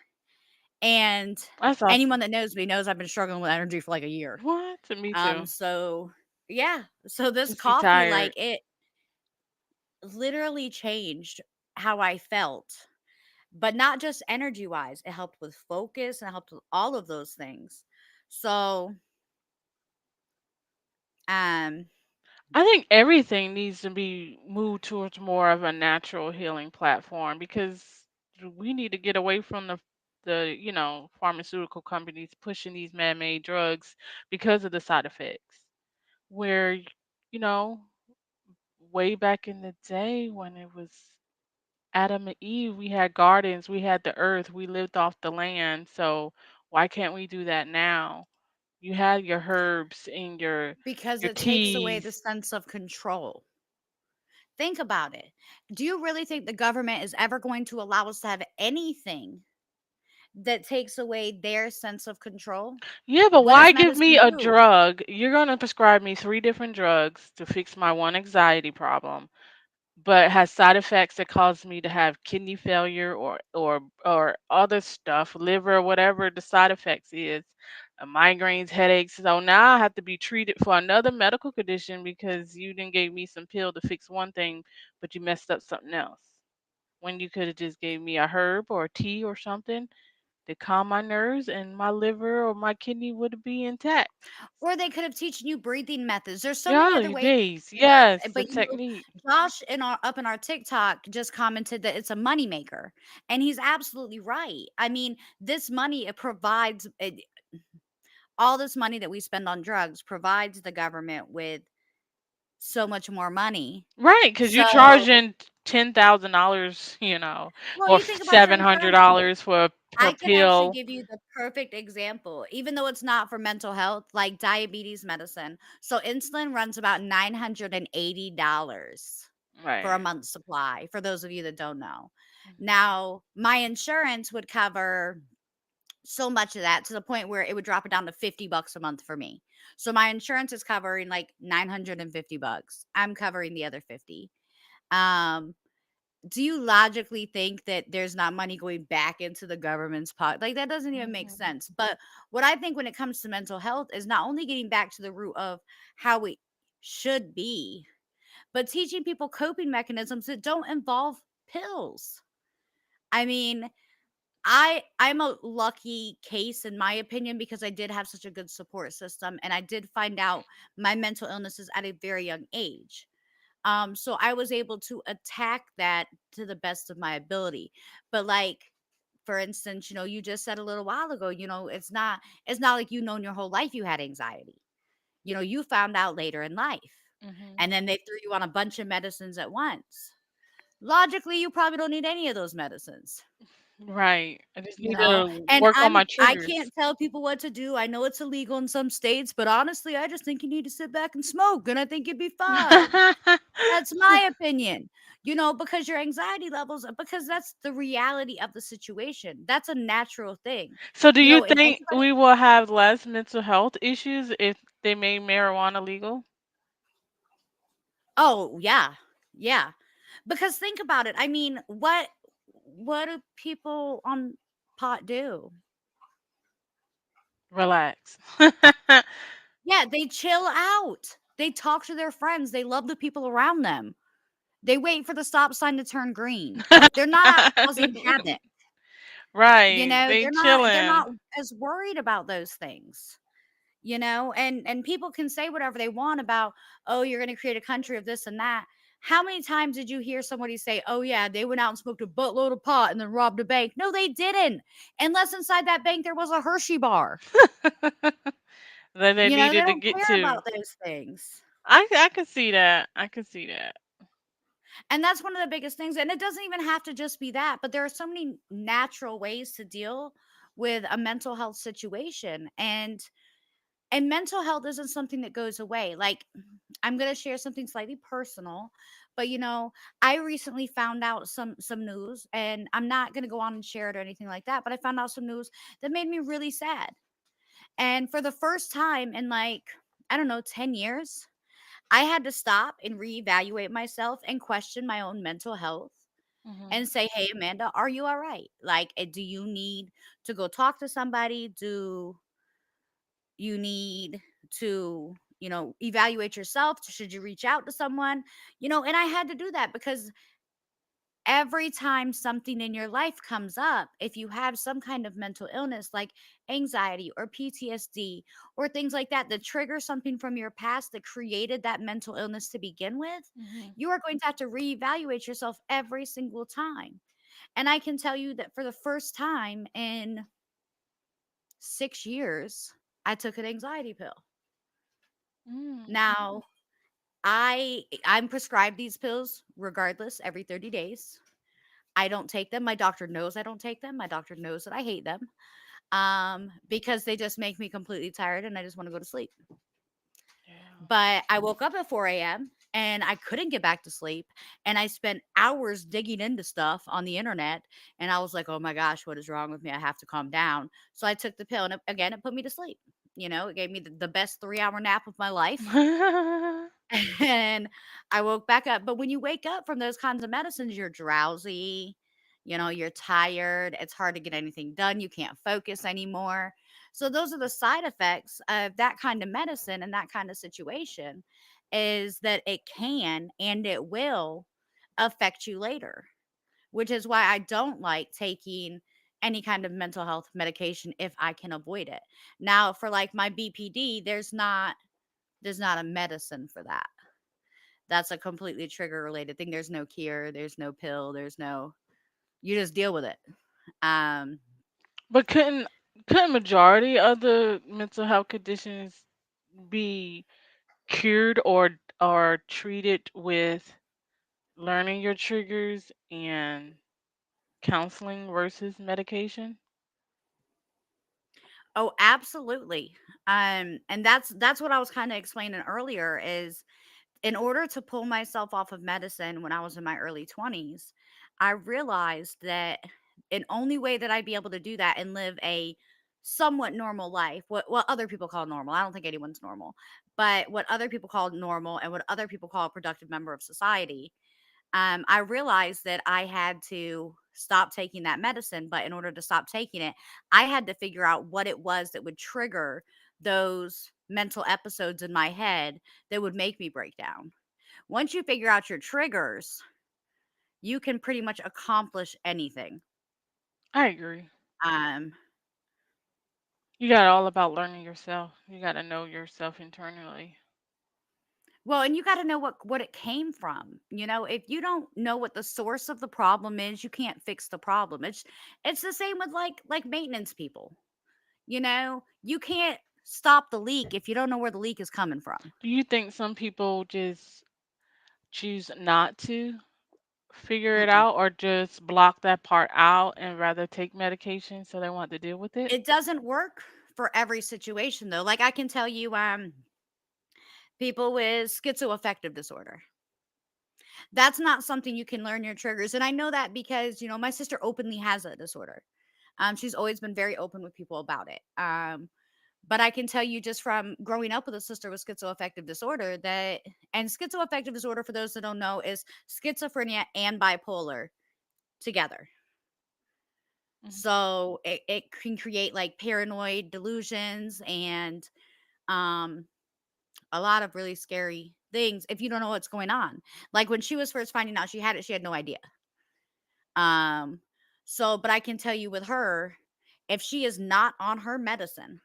and That's anyone awesome. that knows me knows I've been struggling with energy for like a year. What? Me too. So yeah, so this Just be coffee, like tired. it literally changed how I felt, but not just energy wise. It helped with focus and it helped with all of those things. So um I think everything needs to be moved towards more of a natural healing platform because we need to get away from the pharmaceutical companies pushing these man-made drugs because of the side effects. Where you know, way back in the day when it was Adam and Eve, we had gardens, we had the earth, we lived off the land. So why can't we do that now? You had your herbs and your because your it takes away the teas. sense of control. Think about it. Do you really think the government is ever going to allow us to have anything that takes away their sense of control? Yeah, but What does why give medicine me a do? drug? You're going to prescribe me three different drugs to fix my one anxiety problem, but it has side effects that cause me to have kidney failure or other stuff, liver, whatever the side effects is, migraines, headaches. So now I have to be treated for another medical condition because you didn't gave me some pill to fix one thing, but you messed up something else. When you could have just gave me a herb or a tea or something to calm my nerves, and my liver or my kidney would be intact. Or they could have teaching you breathing methods. There's so many Yeah, other ways days. to do this, Yes, the but, technique. Josh in our up in our TikTok just commented that it's a moneymaker, and he's absolutely right. I mean, this money, it provides all this money that we spend on drugs provides the government with so much more money. Right, because you're So, charging $10,000, well, or you think about your insurance. $700 for per I can actually pill. give you the perfect example, even though it's not for mental health, like diabetes medicine. So insulin runs about $980 for a Right. month's supply, for those of you that don't know. Mhm. Now, my insurance would cover so much of that to the point where it would drop it down to 50 bucks a month for me. So my insurance is covering like 950 bucks. I'm covering the other 50. Um do you logically think that there's not money going back into the government's pot? Like that doesn't even make Mhm. sense. But what I think when it comes to mental health is not only getting back to the root of how it should be, but teaching people coping mechanisms that don't involve pills. I mean, I'm a lucky case in my opinion because I did have such a good support system and I did find out my mental illnesses at a very young age. So I was able to attack that to the best of my ability. But like for instance, you just said a little while ago, it's not like you known your whole life you had anxiety. You found out later in life. Mhm. And then they threw you on a bunch of medicines at once. Logically, you probably don't need any of those medicines. Right. I just You need know, to and work on my I triggers. can't tell people what to do. I know it's illegal in some states, but honestly, I just think you need to sit back and smoke, and I think you'd be fine. That's my opinion. Because your anxiety levels, because that's the reality of the situation. That's a natural thing. So do you If think anybody we will have less mental health issues if they made marijuana legal? Oh, yeah. Yeah. Because think about it. I mean, what do people on pot do? Relax. Yeah, they chill out. They talk to their friends. They love the people around them. They wait for the stop sign to turn green. They're not out causing havoc. Right. They They're not chilling. as worried about those things. And people can say whatever they want about, oh, you're going to create a country of this and that. How many times did you hear somebody say, oh yeah, they went out and smoked a buttload of pot and then robbed a bank? No, they didn't, unless inside that bank there was a Hershey bar. That they They needed to don't get care to. about those things. I can see that. I can see that. And that's one of the biggest things, and it doesn't even have to just be that, but there are so many natural ways to deal with a mental health situation. And mental health isn't something that goes away. Like, I'm going to share something slightly personal, but I recently found out some news, and I'm not going to go on and share it or anything like that, but I found out some news that made me really sad. And for the first time in, like, I don't know, 10 years, I had to stop and reevaluate myself and question my own mental health Mhm. and say, "Hey, Amanda, are you all right? Like, do you need to go talk to somebody? Do you need to, evaluate yourself? Should you reach out to someone?" And I had to do that because every time something in your life comes up, if you have some kind of mental illness like anxiety or PTSD or things like that, that trigger something from your past that created that mental illness to begin with, Mhm. you are going to have to reevaluate yourself every single time. And I can tell you that for the first time in 6 years, I took an anxiety pill. Mm. Now, I'm prescribed these pills regardless every 30 days. I don't take them. My doctor knows I don't take them. My doctor knows that I hate them. Because they just make me completely tired and I just want to go to sleep. Yeah. But I woke up at 4 a.m. and I couldn't get back to sleep. And I spent hours digging into stuff on the internet. And I was like, oh my gosh, what is wrong with me? I have to calm down. So I took the pill and again, it put me to sleep. It gave me the best 3 hour nap of my life. And I woke back up. But when you wake up from those kinds of medicines, you're drowsy, you're tired. It's hard to get anything done. You can't focus anymore. So those are the side effects of that kind of medicine and that kind of situation, is that it can and it will affect you later, which is why I don't like taking, any kind of mental health medication if I can avoid it. Now, for like my BPD, there's not a medicine for that. That's a completely trigger related thing. There's no cure, there's no pill, there's no you just deal with it. Um But couldn't majority of the mental health conditions be cured or treated with learning your triggers and counseling versus medication? oh, absolutely. And that's what I was kind of explaining earlier is in order to pull myself off of medicine when I was in my early 20s, I realized that an only way that I'd be able to do that and live a somewhat normal life, what other people call normal. I don't think anyone's normal, but what other people call normal and what other people call a productive member of society, I realized that I had to stop taking that medicine. But in order to stop taking it, I had to figure out what it was that would trigger those mental episodes in my head that would make me break down. Once you figure out your triggers, you can pretty much accomplish anything. I agree. Um, You got all about learning yourself. You got to know yourself internally. well, and you got to know what it came from. You know, if you don't know what the source of the problem is, you can't fix the problem. It's the same with like maintenance people. You know, you can't stop the leak if you don't know where the leak is coming from. Do you think some people just choose not to figure it Mm-mm. out or just block that part out and rather take medication so they want to deal with it? It doesn't work for every situation though. Like I can tell you, people with schizoaffective disorder. That's not something you can learn your triggers. And I know that because, my sister openly has a disorder. She's always been very open with people about it. But I can tell you just from growing up with a sister with schizoaffective disorder and schizoaffective disorder, for those that don't know, is schizophrenia and bipolar together. Mhm. So it can create like paranoid delusions and um, a lot of really scary things if you don't know what's going on. Like when she was first finding out she had it, she had no idea. Um, but I can tell you with her, if she is not on her medicine,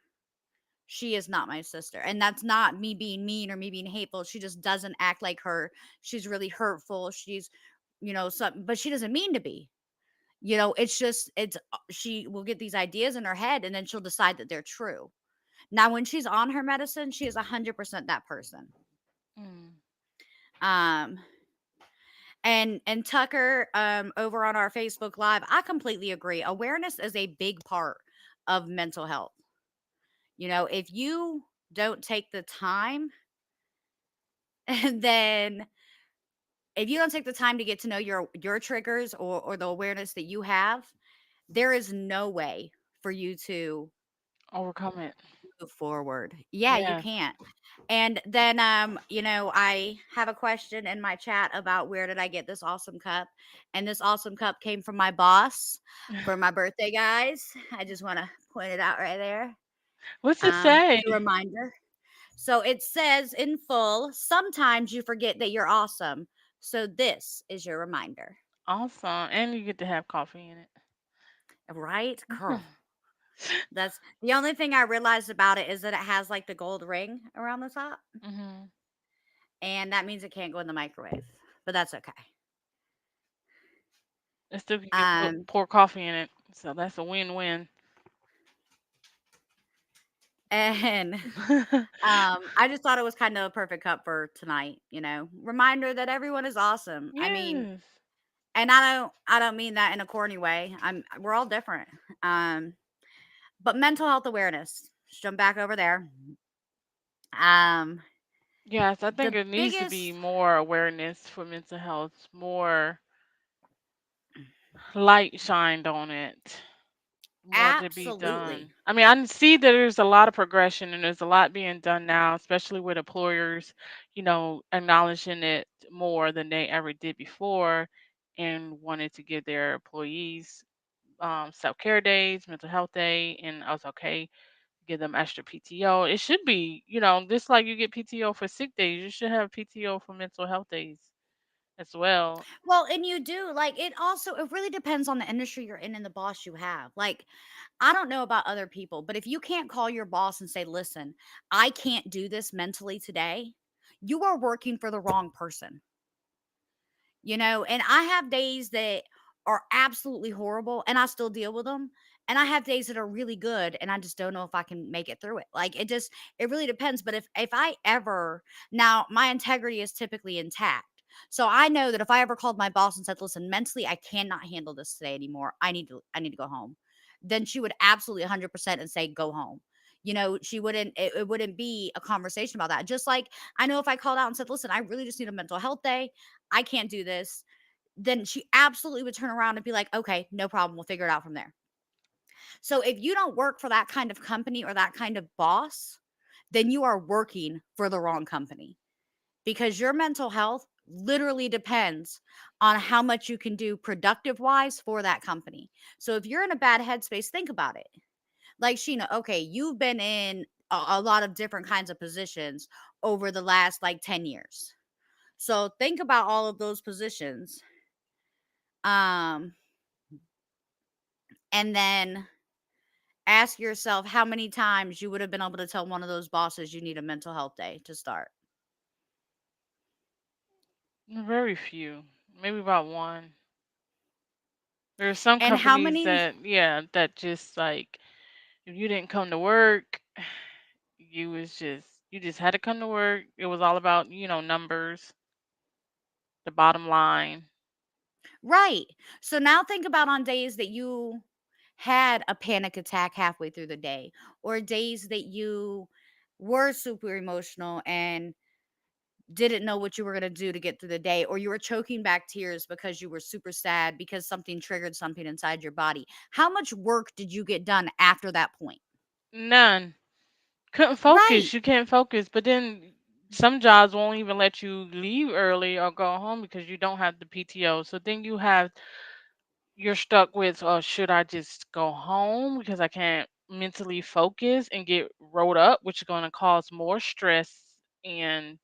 she is not my sister. And that's not me being mean or me being hateful. She just doesn't act like her. She's really hurtful. She's, something, but she doesn't mean to be. It's just, she will get these ideas in her head and then she'll decide that they're true. Now, when she's on her medicine, she is 100% that person. Mm. Um, and Tucker, over on our Facebook Live, I completely agree. Awareness is a big part of mental health. If you don't take the time, and then if you don't take the time to get to know your triggers or the awareness that you have, there is no way for you to Overcome it. move forward. Yeah, you Yeah. can't. And then I have a question in my chat about where did I get this awesome cup? And this awesome cup came from my boss for my birthday, guys. I just want to point it out right there. What's it say? As a reminder. So it says in full, sometimes you forget that you're awesome. So this is your reminder. Awesome. And you get to have coffee in it. Right? Girl. That's the only thing I realized about it is that it has like the gold ring around the top. Hmm. And that means it can't go in the microwave. But that's okay. It still can get Um pour coffee in it. So that's a win-win. and I just thought it was kind of a perfect cup for tonight. Reminder that everyone is awesome. I mean, Yes. and I don't mean that in a corny way. We're all different. Um but mental health awareness. Let's jump back over there. Um Yes, I think the it needs to be biggest more awareness for mental health, more light shined on it, more to be done. absolutely. I mean, I see that there's a lot of progression and there's a lot being done now, especially with employers, acknowledging it more than they ever did before and wanted to give their employees self-care days, mental health day, and I was okay, give them extra PTO. It should be, just like you get PTO for sick days, you should have PTO for mental health days. as well. Well, and you do like it also it really depends on the industry you're in and the boss you have. Like I don't know about other people, but if you can't call your boss and say, "Listen, I can't do this mentally today," you are working for the wrong person. And I have days that are absolutely horrible and I still deal with them. And I have days that are really good and I just don't know if I can make it through it. Like it really depends. But if I ever now my integrity is typically intact. So I know that if I ever called my boss and said, "Listen, mentally I cannot handle this today anymore. I need to go home." Then she would absolutely 100% and say, "Go home." She wouldn't it wouldn't be a conversation about that. Just like I know if I called out and said, "Listen, I really just need a mental health day. I can't do this," then she absolutely would turn around and be like, "Okay, no problem. We'll figure it out from there." So if you don't work for that kind of company or that kind of boss, then you are working for the wrong company because your mental health literally depends on how much you can do productive wise for that company. So if you're in a bad headspace, think about it. Like Sheena, okay, you've been in a lot of different kinds of positions over the last like 10 years. So think about all of those positions. Um, and then ask yourself how many times you would have been able to tell one of those bosses you need a mental health day to start. Very few, maybe about one. There are some And how companies many that, yeah, that just like if you didn't come to work, you just had to come to work. It was all about, numbers, the bottom line. right. So now think about on days that you had a panic attack halfway through the day or days that you were super emotional and didn't know what you were going to do to get through the day or you were choking back tears because you were super sad because something triggered something inside your body. How much work did you get done after that point? None. Couldn't Right. focus. You can't focus. But then some jobs won't even let you leave early or go home because you don't have the PTO. So then you're stuck with, oh, should I just go home because I can't mentally focus and get rolled up, which is going to cause more stress and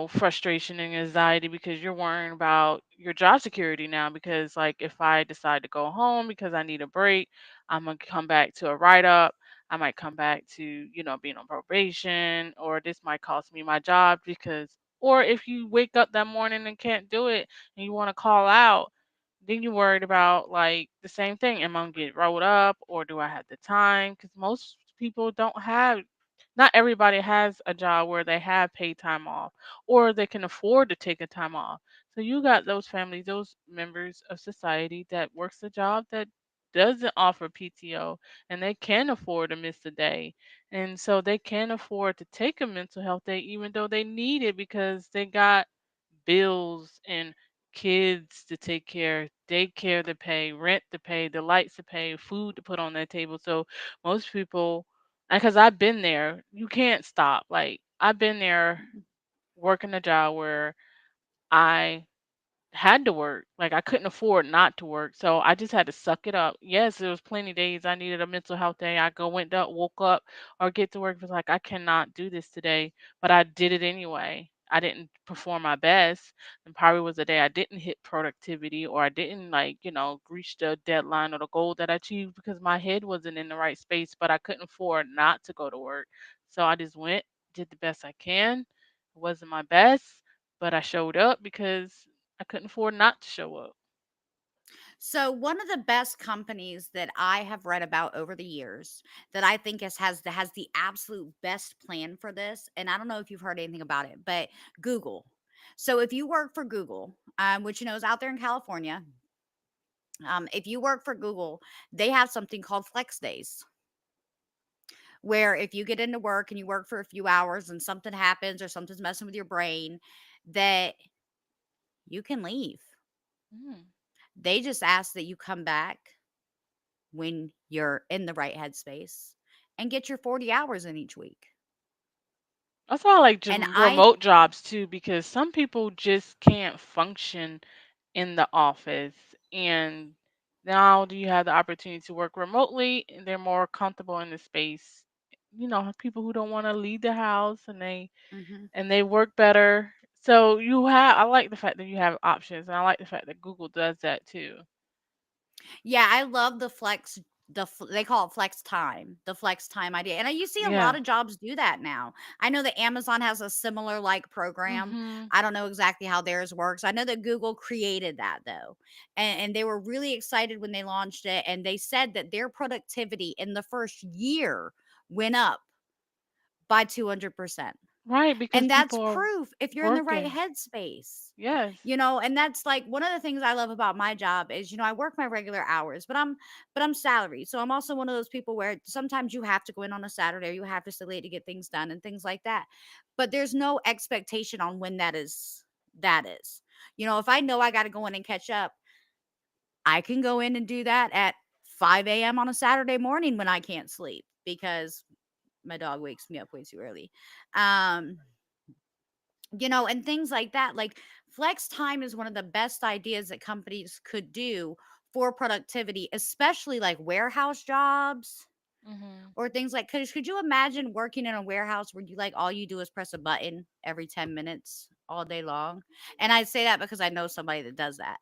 frustration and anxiety because you're worrying about your job security now. Because, like, if I decide to go home because I need a break, I'm going to come back to a write up. I might come back to, being on probation, or this might cost me my job or if you wake up that morning and can't do it and you want to call out, then you're worried about like the same thing. Am I gonna get rolled up or do I have the time? Because most people don't have, not everybody has a job where they have paid time off or they can afford to take a time off. So you got those families, those members of society that works a job that doesn't offer PTO and they can afford to miss a day. And so they can afford to take a mental health day even though they need it because they got bills and kids to take care, daycare to pay, rent to pay, the lights to pay, food to put on their table. So most people, because I've been there, you can't stop. Like I've been there working a job where I had to work. Like I couldn't afford not to work. So I just had to suck it up. Yes, there was plenty days I needed a mental health day. I go went up, woke up or get to work was like I cannot do this today, but I did it anyway. I didn't perform my best. And probably was a day I didn't hit productivity or I didn't like, reach the deadline or the goal that I achieved because my head wasn't in the right space, but I couldn't afford not to go to work. So I just went, did the best I can. It wasn't my best, but I showed up because I couldn't afford not to show up. So one of the best companies that I have read about over the years that I think has the absolute best plan for this, and I don't know if you've heard anything about it, but Google. So if you work for Google, which is out there in California, if you work for Google, they have something called Flex Days, where if you get into work and you work for a few hours and something happens or something's messing with your brain, that you can leave. Mm. They just ask that you come back when you're in the right headspace and get your 40 hours in each week. That's why I like And I remote jobs too, because some people just can't function in the office. And now do you have the opportunity to work remotely and they're more comfortable in the space. People who don't want to leave the house and they mhm. and they work better. So you have, I like the fact that you have options, and I like the fact that Google does that too. Yeah, I love the flex they call it flex time, the flex time idea. And you see a lot Yeah. of jobs do that now. I know that Amazon has a similar like program. Mhm. I don't know exactly how theirs works. I know that Google created that though. And they were really excited when they launched it and they said that their productivity in the first year went up by 200%. Right, because And that's people are proof if you're in the right working. headspace. Yes. And that's like one of the things I love about my job is, I work my regular hours, but I'm salaried. So I'm also one of those people where sometimes you have to go in on a Saturday or you have to stay late to get things done and things like that. But there's no expectation on when that is. If I know I got to go in and catch up, I can go in and do that at 5 a.m. on a Saturday morning when I can't sleep because my dog wakes me up way too early. Um, and things like that. Like flex time is one of the best ideas that companies could do for productivity, especially like warehouse jobs Mhm. or things like cuz could you imagine working in a warehouse where you like all you do is press a button every 10 minutes all day long? And I say that because I know somebody that does that.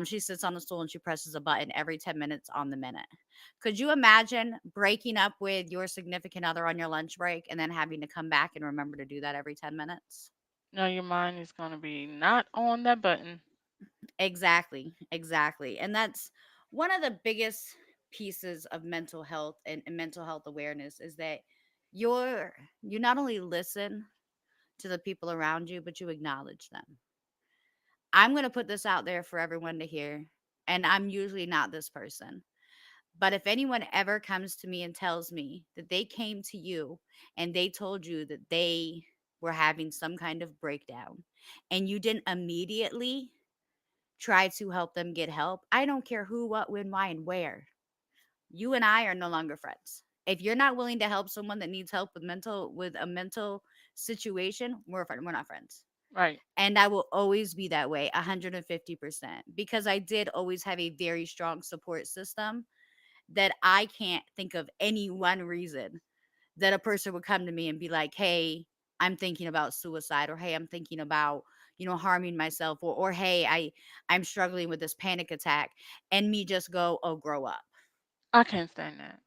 She sits on the stool and she presses a button every 10 minutes on the minute. Could you imagine breaking up with your significant other on your lunch break and then having to come back and remember to do that every 10 minutes? No, your mind is gonna be not on that button. Exactly, exactly. And that's one of the biggest pieces of mental health and mental health awareness is that you not only listen to the people around you, but you acknowledge them. I'm going to put this out there for everyone to hear, and I'm usually not this person. But if anyone ever comes to me and tells me that they came to you and they told you that they were having some kind of breakdown and you didn't immediately try to help them get help. I don't care who, what, when, why, and where. You and I are no longer friends. If you're not willing to help someone that needs help with a mental situation, we're not friends. Right. And I will always be that way, 150%, because I did always have a very strong support system that I can't think of any one reason that a person would come to me and be like, "Hey, I'm thinking about suicide," or "Hey, I'm thinking about, harming myself," or "Hey, I'm struggling with this panic attack," and me just go, "Oh, grow up." I can't stand that.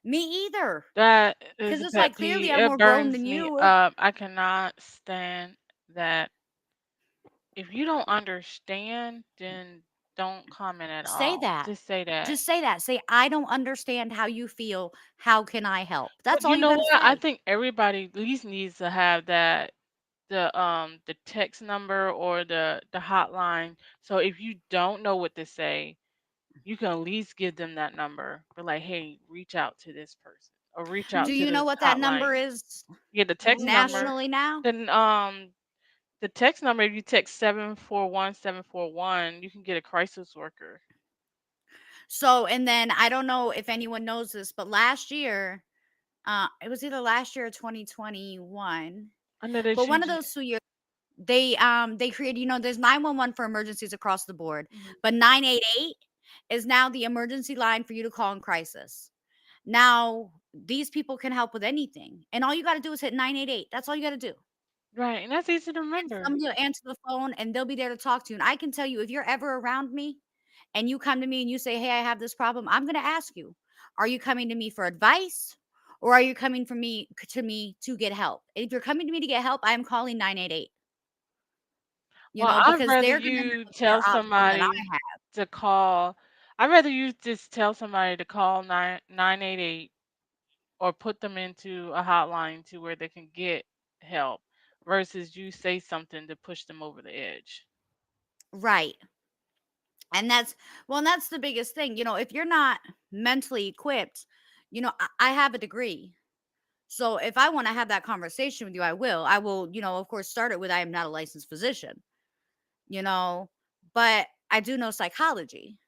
Me either, That is because a it's pet like clearly peeve. I'm It more grown burns than me you. up. I cannot stand that. If you don't understand, then don't comment at Say all. that. Just say that. Just say that. Say, "I don't understand how you feel. How can I help?" But That's all you you know got to what? I say. think everybody at least needs to have that, the text number or the hotline. So if you don't know what to say, you can at least give them that number. Be like, hey, reach out to this person or reach Do out to you know this what that number hotline. is Get the text number. nationally now? Then the text number, if you text 741-741, you can get a crisis worker So, and then I don't know if anyone knows this, but last year, it was either last year or 2021, under the but one of CG. those 2 years, they created, there's 911 for emergencies across the board, Mhm. but 988 is now the emergency line for you to call in crisis. Now, these people can help with anything, and all you gotta do is hit 988. That's all you gotta do. Right, and that's easy to And remember. somebody will answer the phone, and they'll be there to talk to you, and I can tell you, if you're ever around me and you come to me and you say, "Hey, I have this problem," I'm gonna ask you, "Are you coming to me for advice, or are you coming for me to me to get help?" If you're coming to me to get help, I am calling 988, Well, I'd because rather they're gonna you know tell more options than I somebody have. to call. I'd rather you just tell somebody to call 988 or put them into a hotline to where they can get help versus you say something to push them over the edge. Right. And that's the biggest thing. If you're not mentally equipped, I have a degree. So if I want to have that conversation with you, I will. I will, of course, start it with I am not a licensed physician, you know, but I do know psychology.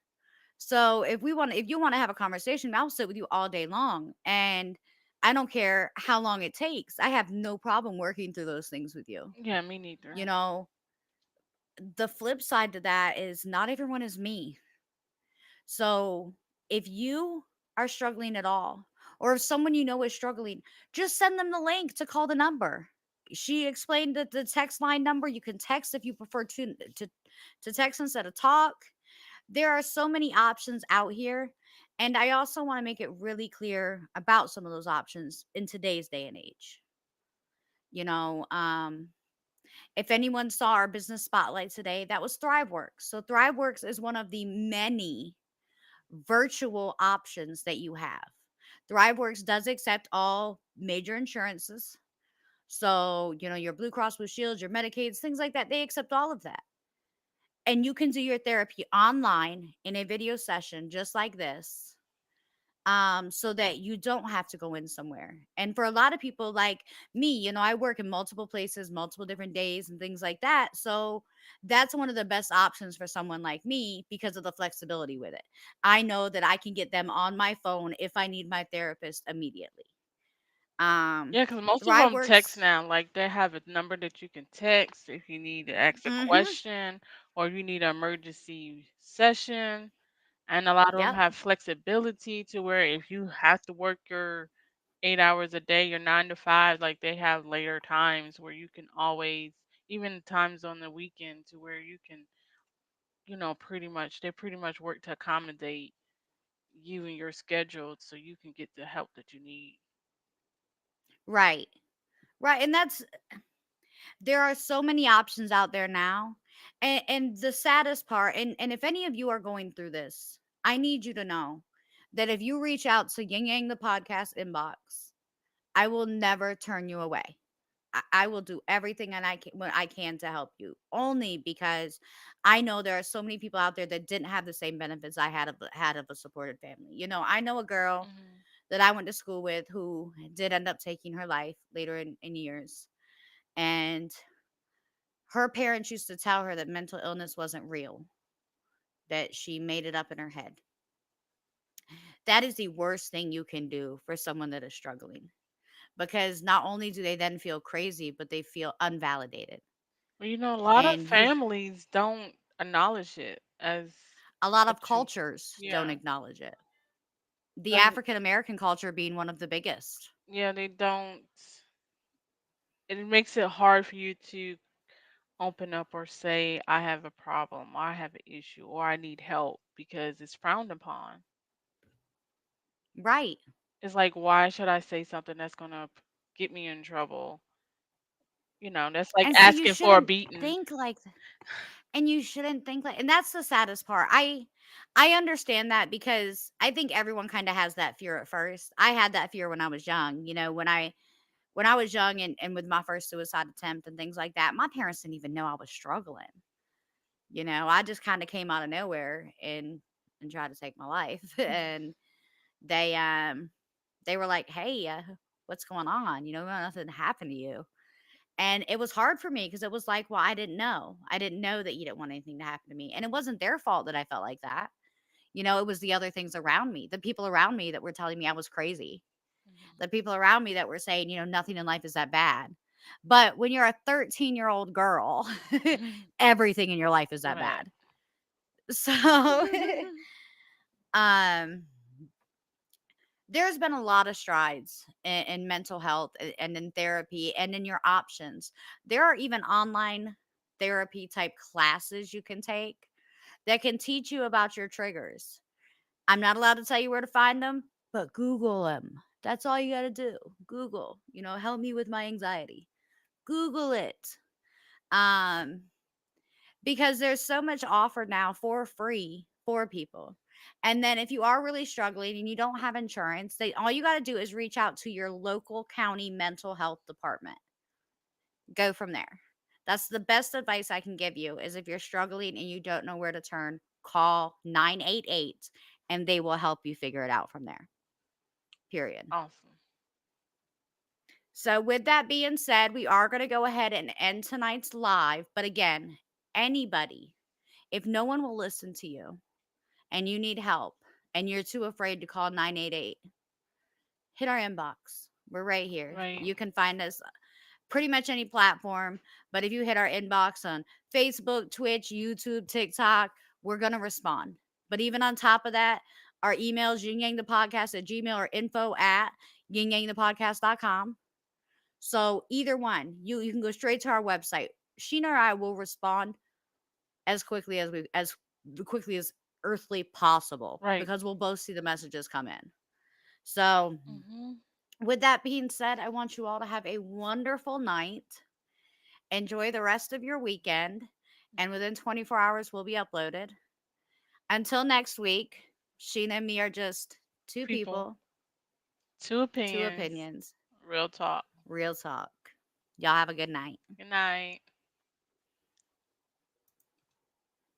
So if you want to have a conversation, I'll sit with you all day long. And I don't care how long it takes. I have no problem working through those things with you. Yeah, me You neither. know, the flip side to that is not everyone is me. So if you are struggling at all, or if someone you know is struggling, just send them the link to call the number. She explained that the text line number, you can text if you prefer to text instead of talk. There are so many options out here, and I also want to make it really clear about some of those options in today's day and age. You know, if anyone saw our business spotlight today, that was ThriveWorks. So ThriveWorks is one of the many virtual options that you have. ThriveWorks does accept all major insurances. So, your Blue Cross Blue Shields, your Medicaids, things like that, they accept all of that. And you can do your therapy online in a video session just like this, so that you don't have to go in somewhere. And for a lot of people like me, I work in multiple places, multiple different days and things like that. So that's one of the best options for someone like me because of the flexibility with it. I know that I can get them on my phone if I need my therapist immediately. Yeah, because most of them text ThriveWorks. now. Like they have a number that you can text if you need to ask a Mhm. question or if you need an emergency session. And a lot of them Yep. have flexibility to where if you have to work your 8 hours a day, your 9 to 5, like they have later times where you can always, even times on the weekend, to where you can, pretty much, they pretty much work to accommodate you and your schedule so you can get the help that you need. Right. Right. And there are so many options out there now. And the saddest part, and if any of you are going through this, I need you to know that if you reach out to Ying Yang the podcast inbox, I will never turn you away. I will do everything and what I can to help you. Only because I know there are so many people out there that didn't have the same benefits I had of a supported family. I know a girl Hmm. that I went to school with who did end up taking her life later in years, and her parents used to tell her that mental illness wasn't real, that she made it up in her head. That is the worst thing you can do for someone that is struggling, because not only do they then feel crazy, but they feel unvalidated. Well, a lot of And families don't acknowledge it as a lot a of truth. cultures don't Yeah. acknowledge it. The Like, African American culture being one of the biggest. yeah, they don't. It makes it hard for you to open up or say, I have a problem, or I have an issue, or I need help because it's frowned upon. Right. It's like, why should I say something that's going to get me in trouble? That's like And see, you asking for a shouldn't beating. think like and you shouldn't think like, and that's the saddest part. I understand that because I think everyone kind of has that fear at first. I had that fear when I was young, when I was young, and with my first suicide attempt and things like that. My parents didn't even know I was struggling. I just kind of came out of nowhere and tried to take my life. And they they were like, "Hey, what's going on? Nothing happened to you." And it was hard for me because it was like, well, I didn't know. I didn't know that you didn't want anything to happen to me. And it wasn't their fault that I felt like that. It was the other things around me, the people around me that were telling me I was crazy, the people around me that were saying, nothing in life is that bad. But when you're a 13-year-old girl, Mhm. everything in your life is that Right. bad. So, um, there's been a lot of strides in mental health and in therapy and in your options. There are even online therapy type classes you can take that can teach you about your triggers. I'm not allowed to tell you where to find them, but Google them. That's all you got to do. Google, help me with my anxiety. Google it. Um, because there's so much offered now for free for people. And then if you are really struggling and you don't have insurance, all you got to do is reach out to your local county mental health department. Go from there. That's the best advice I can give you is if you're struggling and you don't know where to turn, call 988 and they will help you figure it out from there. Period. Awesome. So with that being said, we are going to go ahead and end tonight's live, but again, anybody, if no one will listen to you, and you need help and you're too afraid to call 988, hit our inbox. We're right here. Right. You can find us pretty much any platform, but if you hit our inbox on Facebook, Twitch, YouTube, TikTok, we're going to respond. But even on top of that, our emails, yingyangthepodcast at gmail or info at yingyangthepodcast.com. So either one, you can go straight to our website. Sheena or I will respond as quickly as earthly possible Right. because we'll both see the messages come in. So Mhm. with that being said, I want you all to have a wonderful night. Enjoy the rest of your weekend, and within 24 hours will be uploaded. Until next week, Sheena and me are just two People, people, two two opinions, opinions, real talk. real talk. Y'all have a good night. Good night.